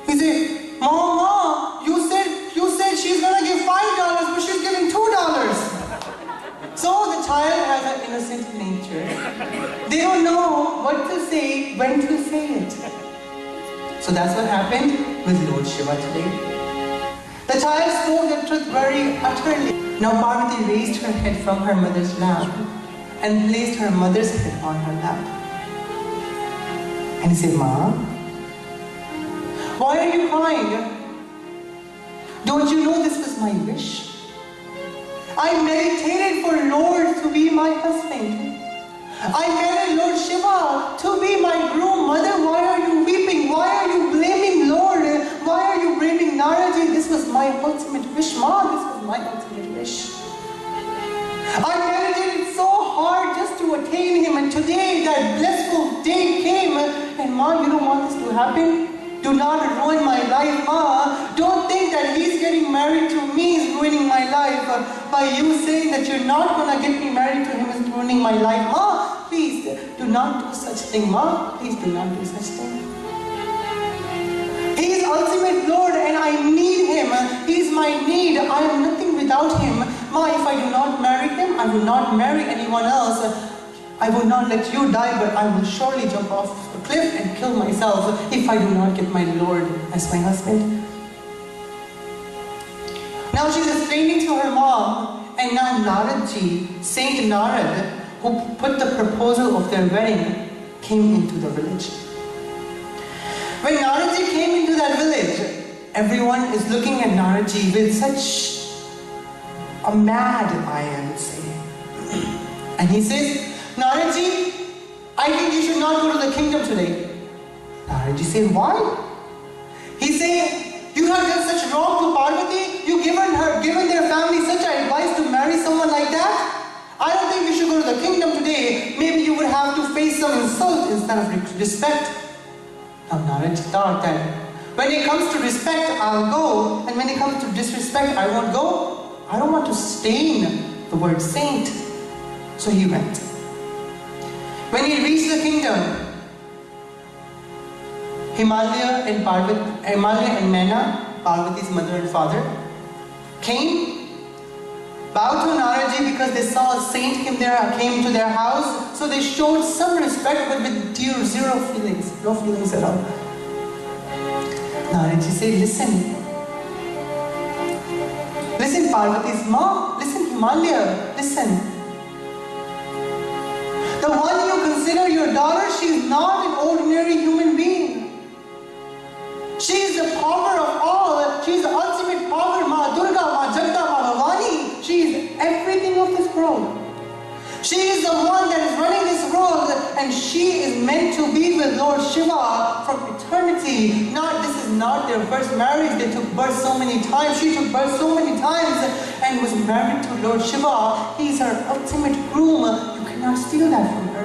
He said, Mama, you said she's going to give $5, but she's giving $2. So the child has an innocent nature. They don't know what to say, when to say it. So that's what happened with Lord Shiva today. The child spoke the truth very utterly. Now Parvati raised her head from her mother's lap and placed her mother's head on her lap. And he said, Ma, why are you crying? Don't you know this was my wish? I meditated for Lord to be my husband. I married Lord Shiva to be my groom. Mother, why are you weeping? Why are you blaming Lord? Why are you blaming Naraji? This was my ultimate wish, Ma. This was my ultimate wish. I meditated so hard just to attain him, and today that blissful day came. And Ma, you don't want this to happen? Do not ruin my life, Ma. Don't think that he's getting married to me is ruining my life. By you saying that you're not going to get me married to him is ruining my life. Ma, please do not do such thing, Ma. Please do not do such thing. He is ultimate Lord and I need him. He is my need. I am nothing without him. Ma, if I do not marry him, I will not marry anyone else. I will not let you die, but I will surely jump off a cliff and kill myself if I do not get my Lord as my husband. Now she's explaining to her mom, and now Naradji, Saint Narad, who put the proposal of their wedding, came into the village. When Naradji came into that village, everyone is looking at Naradji with such a mad eye, I would say. And he says, Naradji, I think you should not go to the kingdom today. Naradji said, why? He said, you have done such wrong to Parvati, you given their family such advice to marry someone like that. I don't think you should go to the kingdom today. Maybe you would have to face some insult instead of respect. Now Naradji thought that when it comes to respect, I'll go, and when it comes to disrespect, I won't go. I don't want to stain the word saint. So he went. When he reached the kingdom, Himalaya and Mena, Parvati's mother and father, came, bowed to Naradji because they saw a saint came to their house, so they showed some respect but with zero feelings, no feelings at all. Naradji said, listen Parvati's mom, listen Himalaya, listen. The one you consider your daughter, she is not an ordinary human being. She is the power of all. She is the ultimate power. Ma Durga, Ma Jagda, Ma Bhavani. She is everything of this world. She is the one that is running this world, and she is meant to be with Lord Shiva from eternity. This is not their first marriage. They took birth so many times. She took birth so many times and was married to Lord Shiva. He is her ultimate groom. You cannot steal that from her.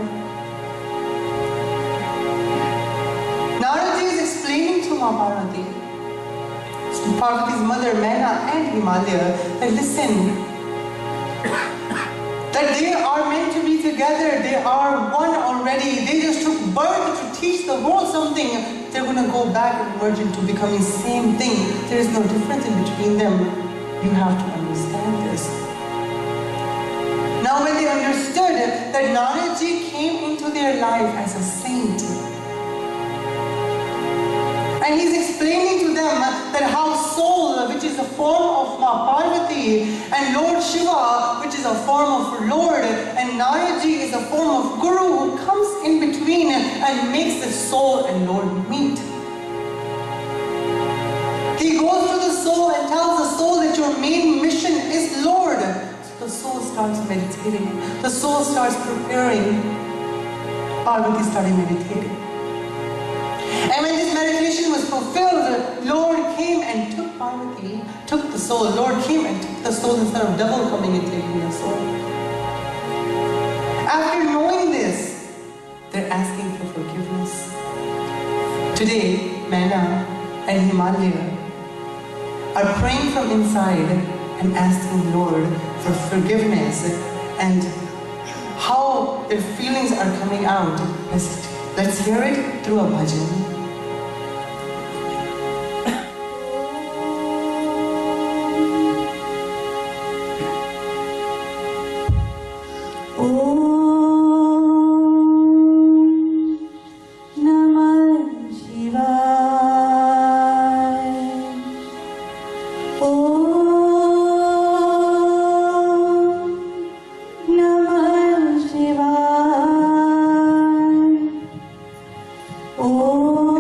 Naradji is explaining to Ma Parvati, to Parvati's mother Mena and Himalaya, that listen, that they are meant to be together. They are one already. They just took birth to teach the world something. They're going to go back and merge into becoming same thing. There is no difference in between them. You have to understand this. Now when they understood that Naradji came into their life as a saint, and he's explaining to them that how soul, which is a form of Ma Parvati, and Lord Shiva, which is a form of Lord, and Naradji is a form of Guru who comes in between and makes the soul and Lord meet. He goes to the soul and tells the soul that your main mission is Lord. So the soul starts meditating. The soul starts preparing. Parvati started meditating. And when this meditation was fulfilled, Lord came and took Parvati, took the soul. Lord came and took the soul instead of double coming and taking the soul. After knowing this, they're asking for forgiveness. Today, Mena and Himalaya are praying from inside and asking Lord for forgiveness, and how their feelings are coming out. Let's hear it through a bhajan. Oh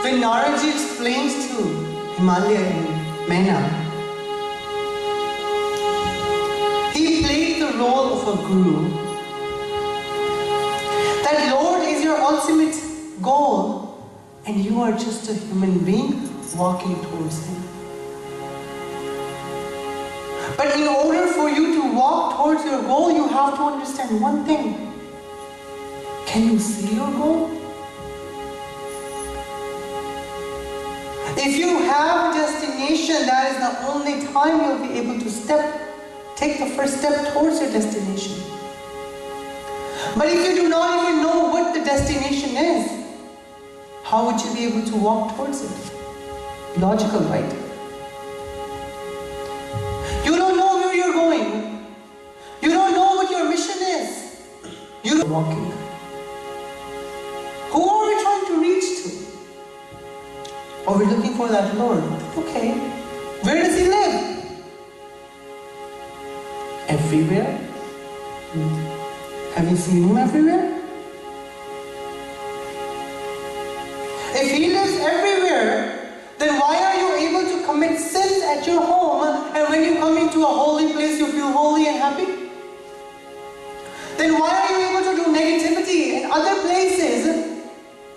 When Naraji explains to Himalaya and Mena, he played the role of a guru. That Lord is your ultimate goal and you are just a human being walking towards Him. But in order for you to walk towards your goal, you have to understand one thing. Can you see your goal? If you have a destination, that is the only time you'll be able to take the first step towards your destination. But if you do not even know what the destination is, how would you be able to walk towards it? Logical, right? You don't know where you're going. You don't know what your mission is. You're walking. Who are we trying to reach to? Or we're looking for that Lord. Okay. Where Where does he live? Everywhere? Have you seen him everywhere? If he lives everywhere, then why are you able to commit sins at your home, and when you come into a holy place you feel holy and happy? Then why are you able to do negativity in other places,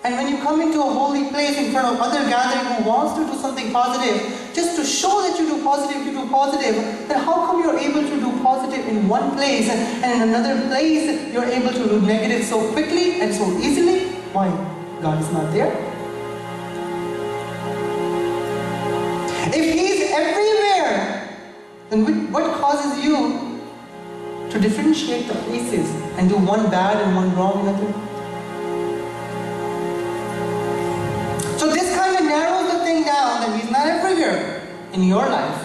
and when you come into a holy place in front of other gathering who wants to do something positive, just to show that you do positive, then how come you're able to do positive in one place, and in another place you're able to do negative so quickly and so easily? Why? God is not there? If He's everywhere, then what causes you to differentiate the places and do one bad and one wrong method? So this kind of narrows the thing down that He's not everywhere in your life.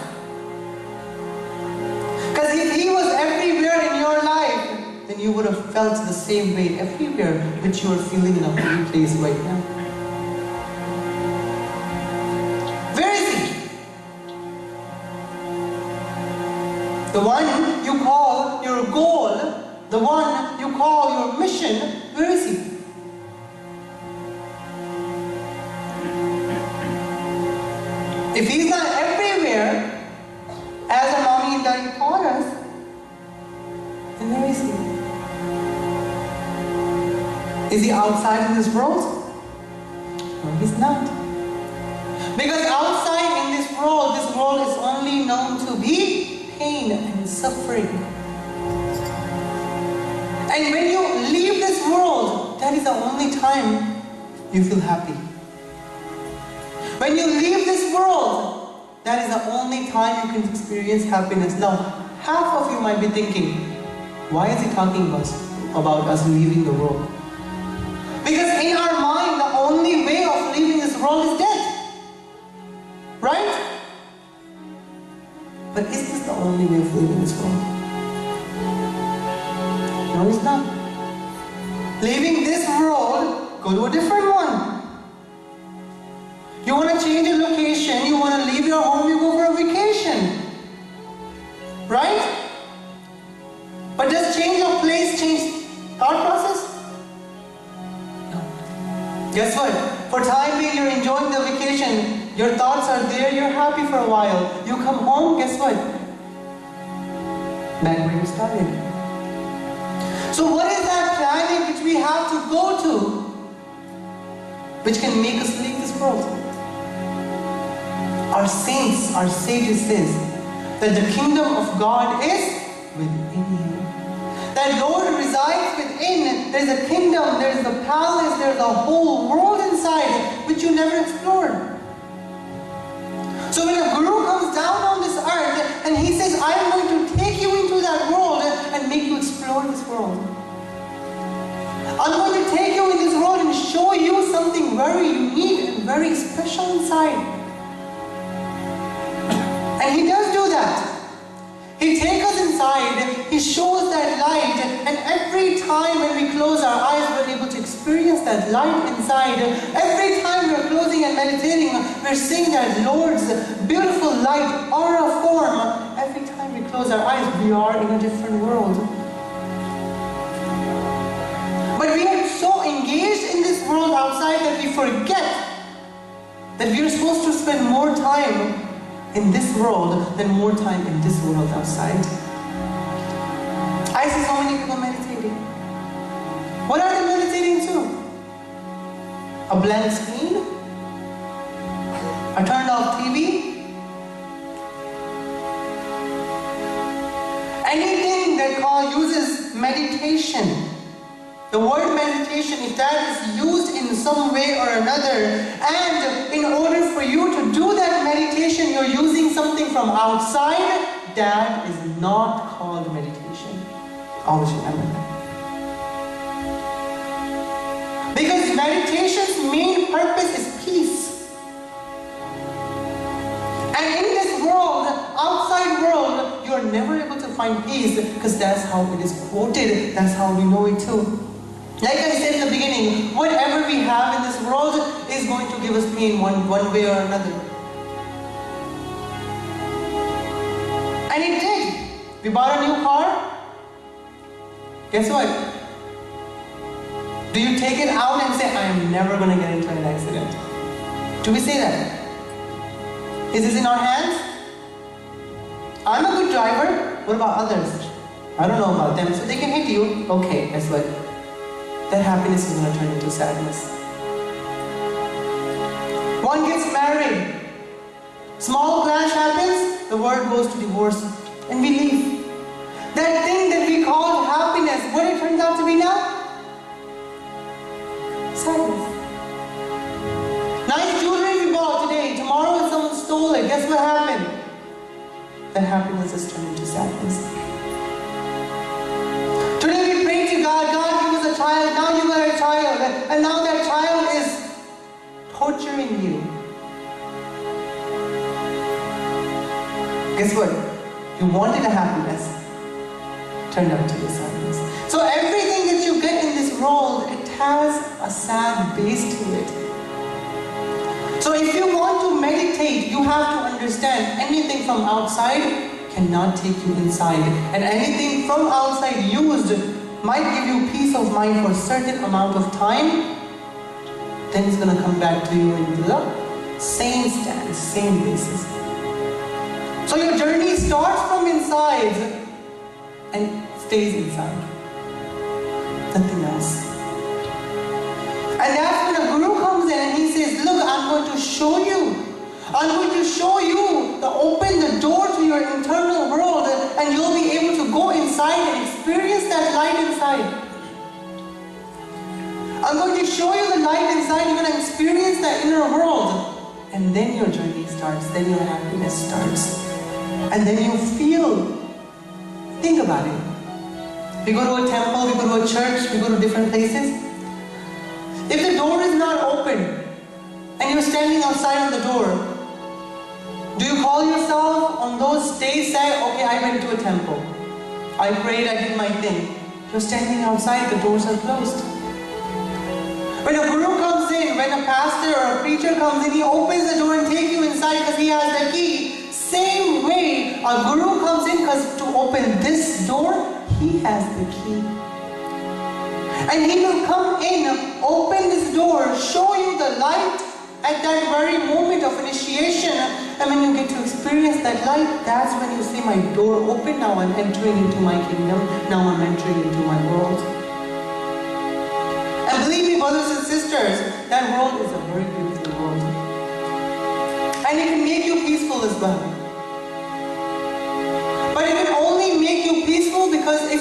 Because if He was everywhere in your life, then you would have felt the same way everywhere which you are feeling in a holy place right now. The one you call your goal, the one you call your mission, where is He? If He's not everywhere, as our mommy and daddy taught us, then where is He? Is He outside in this world? No, He's not. Because outside in this world is only known to be pain and suffering. And when you leave this world, that is the only time you feel happy. When you leave this world, that is the only time you can experience happiness. Now, half of you might be thinking, why is he talking about us leaving the world? Because in our mind, the only way of leaving this world is death. Right? But is this the only way of living this world? No, it's not. Leaving this world, go to a different one. You want to change your location, you want to leave your home, you go for a vacation. Right? But does change of place change thought process? No. Guess what? For time being, you're enjoying the vacation. Your thoughts are there, you're happy for a while. You come home, guess what? Back where you started. So what is that planet which we have to go to, which can make us leave this world? Our saints, our sages says that the kingdom of God is within you. That Lord resides within. There's a kingdom, there's a palace, there's a whole world inside which you never explored. So when a guru comes down on this earth and he says, I am going to take you into that world and make you explore this world. I'm going to take you in this world and show you something very unique and very special inside. And He does do that. He takes us inside, He shows that light, and every time when we close our eyes, we're able to experience that light inside. Every time we're closing and meditating, we're seeing that Lord's beautiful light, aura form. Every time we close our eyes, we are in a different world. But we are so engaged in this world outside that we forget that we are supposed to spend more time in this world than more time in this world outside. I see so many people meditating. What are they meditating to? A blank screen? A turned off TV? Anything that uses meditation. The word meditation, if that is used in some way or another, and in order for you to do that meditation, you're using something from outside, that is not called meditation. Always remember that. Because meditation's main purpose is peace. And in this world, outside world, you're never able to find peace, because that's how it is quoted, that's how we know it too. Like I said in the beginning, whatever we have in this world is going to give us pain one way or another. And it did. We bought a new car. Guess what? Do you take it out and say, I am never going to get into an accident? Do we say that? Is this in our hands? I'm a good driver. What about others? I don't know about them, so they can hit you. Okay, guess what? That happiness is going to turn into sadness. One gets married. Small clash happens, the word goes to divorce, and we leave. That thing that we called happiness, what it turns out to be now? Sadness. Nice jewelry we bought today, tomorrow when someone stole it, guess what happened? That happiness is turned into sadness. Today we pray to God, God give us a child, now you got a child, and now that child is torturing you. Guess what? You wanted a happiness, turned out to be sadness. So everything that you get in this world, it has a sad base to it. So if you want to meditate, you have to understand anything from outside cannot take you inside. And anything from outside used might give you peace of mind for a certain amount of time, then it's going to come back to you in the same stance, same basis. So your journey starts from inside and stays inside. Nothing else. And that's when a guru comes in and he says, look, I'm going to show you. I'm going to show you to open the door to your internal world, and you'll be able to go inside and experience that light inside. I'm going to show you the light inside. You're going to experience that inner world. And then your journey starts. Then your happiness starts. And then you feel. Think about it. We go to a temple, we go to a church, we go to different places. If the door is not open and you're standing outside of the door, do you call yourself on those days say, okay, I went to a temple. I prayed, I did my thing. You're standing outside, the doors are closed. When a guru comes in, when a pastor or a preacher comes in, he opens the door and takes you inside because he has the key. Same way, a guru comes in because to open this door, he has the key. And he will come in, open this door, show you the light at that very moment of initiation. And when you get to experience that light, that's when you say, my door open, now I'm entering into my kingdom, now I'm entering into my world. And believe me, brothers and sisters, that world is a very beautiful world. And it can make you peaceful as well. But it can only make you peaceful because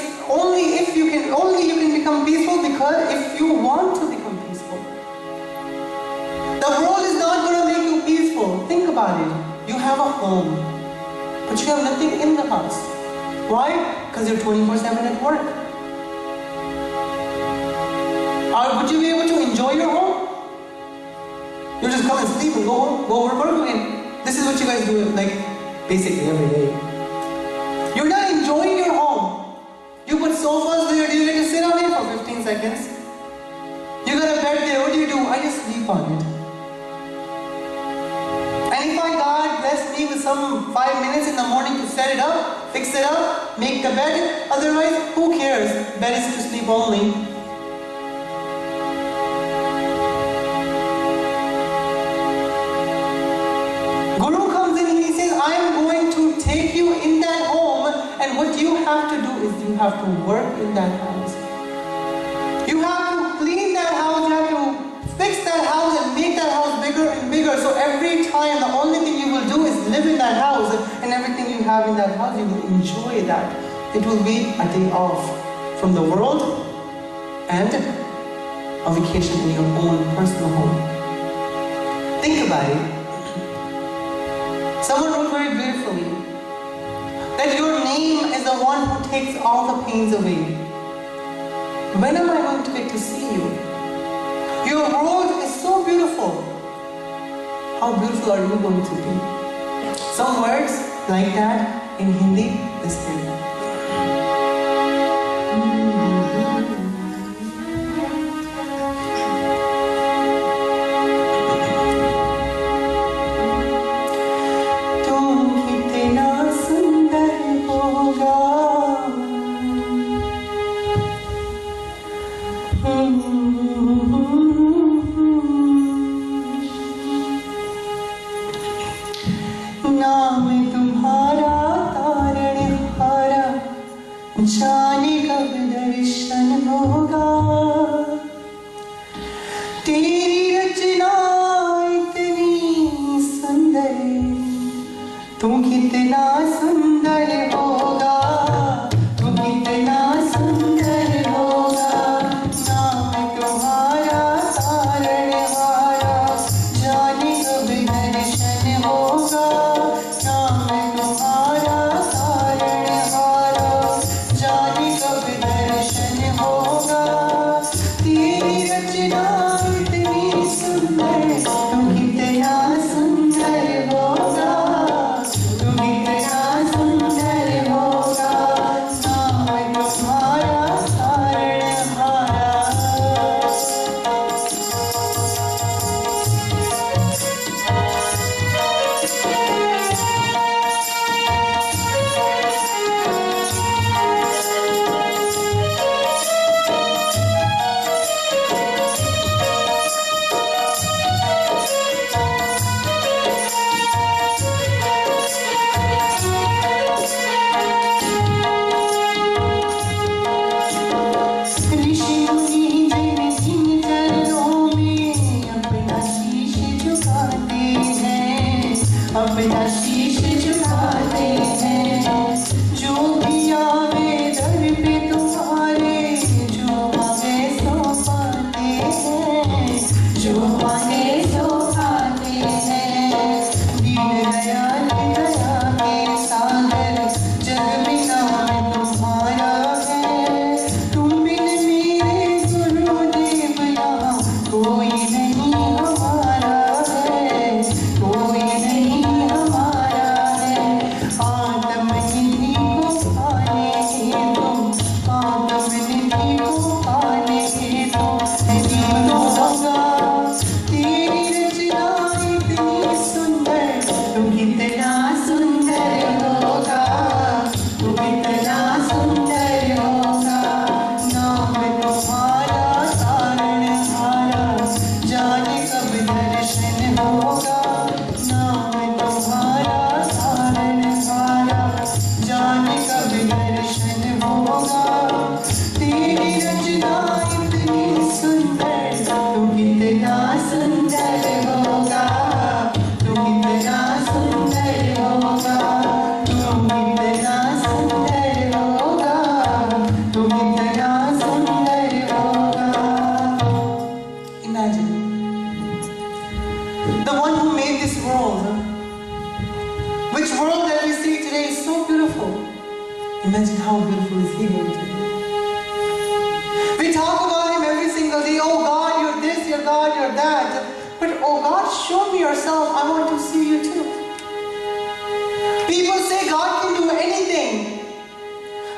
you can become peaceful because if you want to become peaceful. The world is not going to make you peaceful. Think about it. You have a home, but you have nothing in the house. Why? Because you're 24/7 at work. Or would you be able to enjoy your home? You just come and sleep and go home, go over work again. This is what you guys do like basically every day. You're not enjoying your home. You put sofas there, do you get to sit on it for 15 seconds? You got a bed there, what do? I just sleep on it. And if God blessed me with some 5 minutes in the morning to set it up, fix it up, make the bed, otherwise, who cares? Bed is to sleep only. Guru comes in and he says, I am going to take you in that home, and what you have to do is you have to work in that house. You have to clean that house, you have to fix that house and make that house bigger and bigger. So every time, the only thing you will do is live in that house, and everything you have in that house, you will enjoy that. It will be a day off from the world and a vacation in your own personal home. Think about it. Someone wrote very beautifully that your name is the one who takes all the pains away. When am I going to get to see you? Your world is so beautiful. How beautiful are you going to be? Some words like that in Hindi, listen. तुम कितना सुंदर नाम तुम्हारा तारणहारा, जाने कब दर्शन होगा। तेरी रचना इतनी सुंदर, तू कितना सुंदर होगा, तू कितना सुंदर होगा। नाम तुम्हारा तारणहारा, जाने कब दर्शन होगा। नाम तुम्हारा तारणहारा, जाने कब दर्शन होगा। तेरी रचना इतनी सुंदर, तू कितना सुंदर होगा, तू कितना सुंदर होगा। नाम तुम्हारा तारणहारा। ऋषि मुनि जिन जिन चरणों में अपना शीश झुकाते हैं, अपना शीश झुकाते हैं। जो भी आवे दर पे तुम्हारे, जो मांगे सो पाते हैं, जो मांगे सो पाते हैं। दीन दयाल दया के सागर, जग में नाम तुम्हारा है। तुम बिन मेरे गुरुदेव यहाँ कोई नहीं हमारा है, कोई नहीं हमारा है। आत्मनिधि को पाने हेतु, आत्मनिधि को पाने हेतु तीनों होगा। तेरी रचना इतनी सुंदर, तू कितना सुंदर होगा, तू कितना सुंदर होगा। नाम तुम्हारा तारणहारा, जाने कब दर्शन होगा। नाम तुम्हारा तारणहारा, जाने कब दर्शन होगा। तेरी रचना इतनी सुंदर, तू कितना सुंदर होगा, तू कितना सुंदर होगा, तू कितना सुंदर होगा, तू कितना सुंदर होगा। Imagine the one who made this world, which world that we see today is so beautiful. Imagine how beautiful is He going to be. We talk about Him every single day. Oh God, you're this, you're God, you're that. But oh God, show me yourself. I want to see you too. People say God can do anything.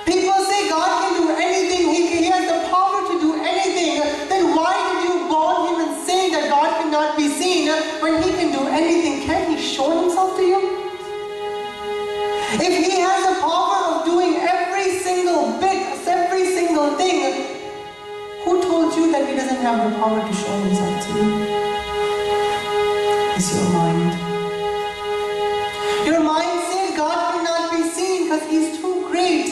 People say God can do anything. He has the power to do anything. Then why did you bond Him and say that God cannot be seen when He can do anything? Can He show Himself to you? If He has the power of doing every single bit, every single thing, who told you that He doesn't have the power to show Himself to you? It's your mind. Your mind says God cannot be seen because He's too great.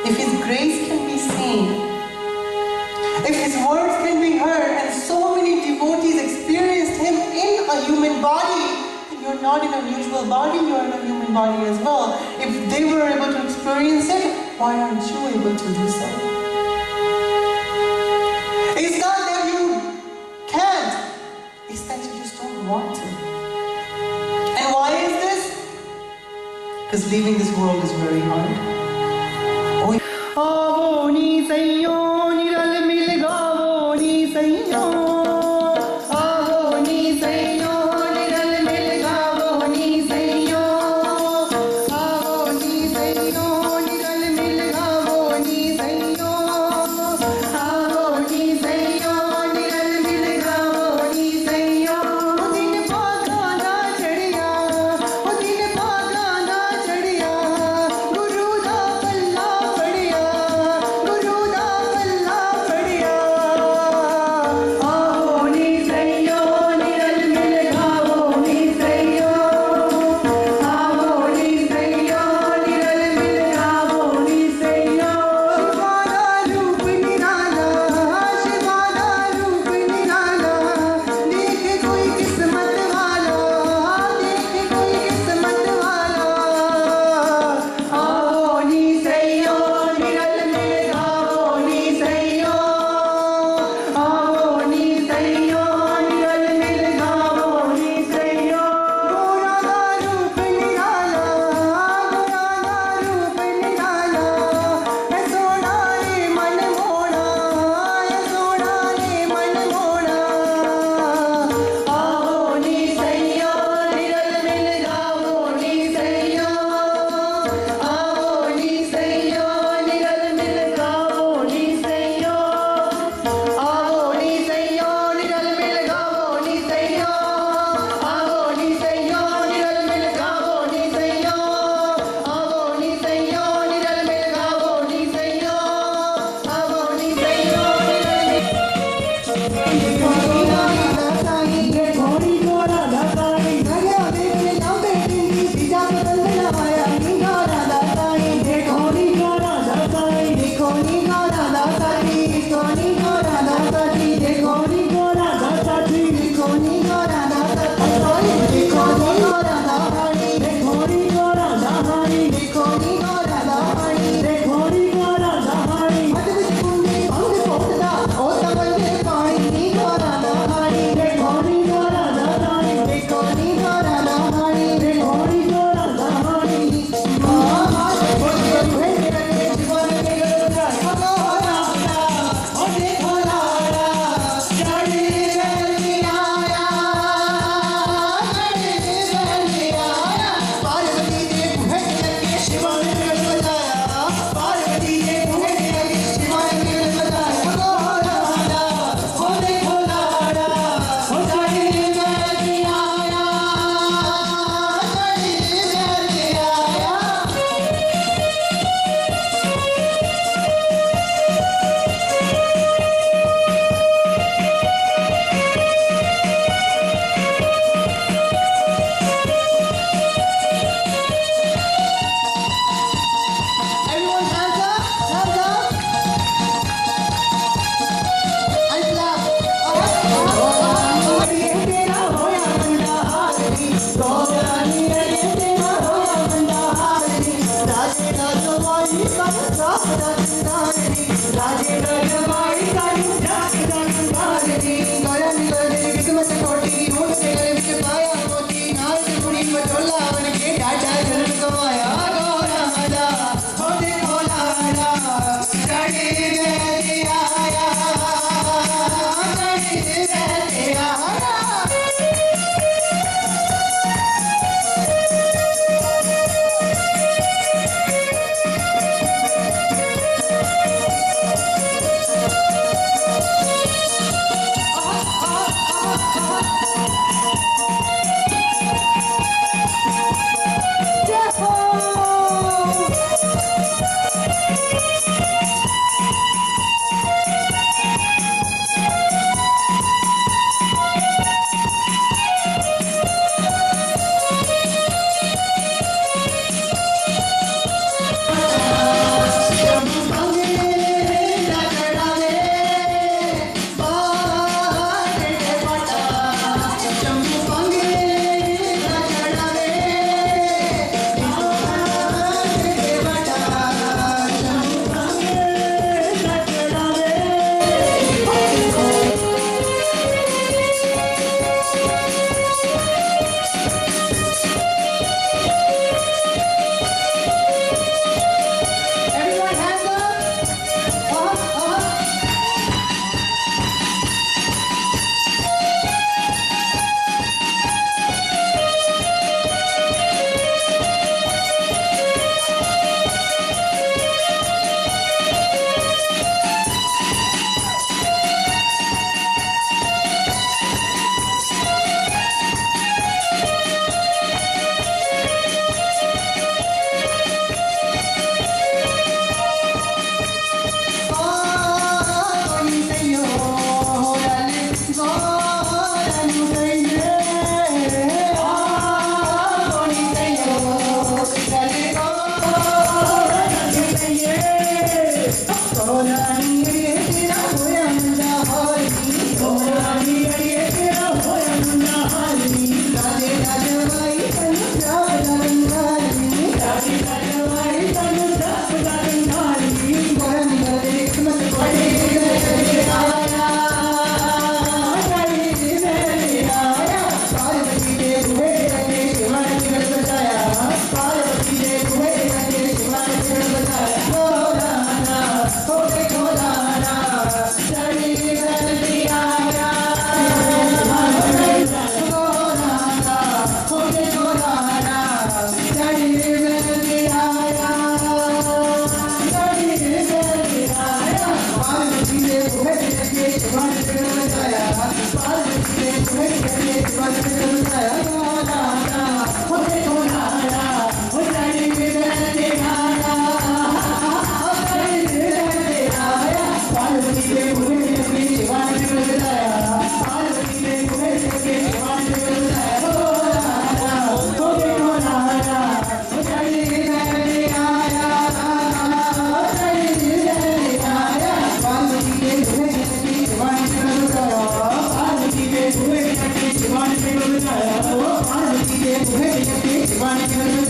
If His grace can be seen, if His words can be heard, and so many devotees experienced Him in a human body, then you're not in a usual body, you're in a human body as well. If they were able to experience it, why aren't you able to do so? It's not that you can't, it's that you just don't want to. And why is this? Because leaving this world is very hard. आवो नी सैयो निरल मिल गावो नी सैयो, आवो नी सैयो निरल मिल गावो नी सैयो, आवो नी सैयो निरल मिल गावो नी सैयो, आवो नी सैयो निरल मिल गावो नी सैयो। दिन पागा ना चढ़िया, दिन पागा ना चढ़िया, गुरु दा पल्ला पड़िया, गुरु दा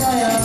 Shiva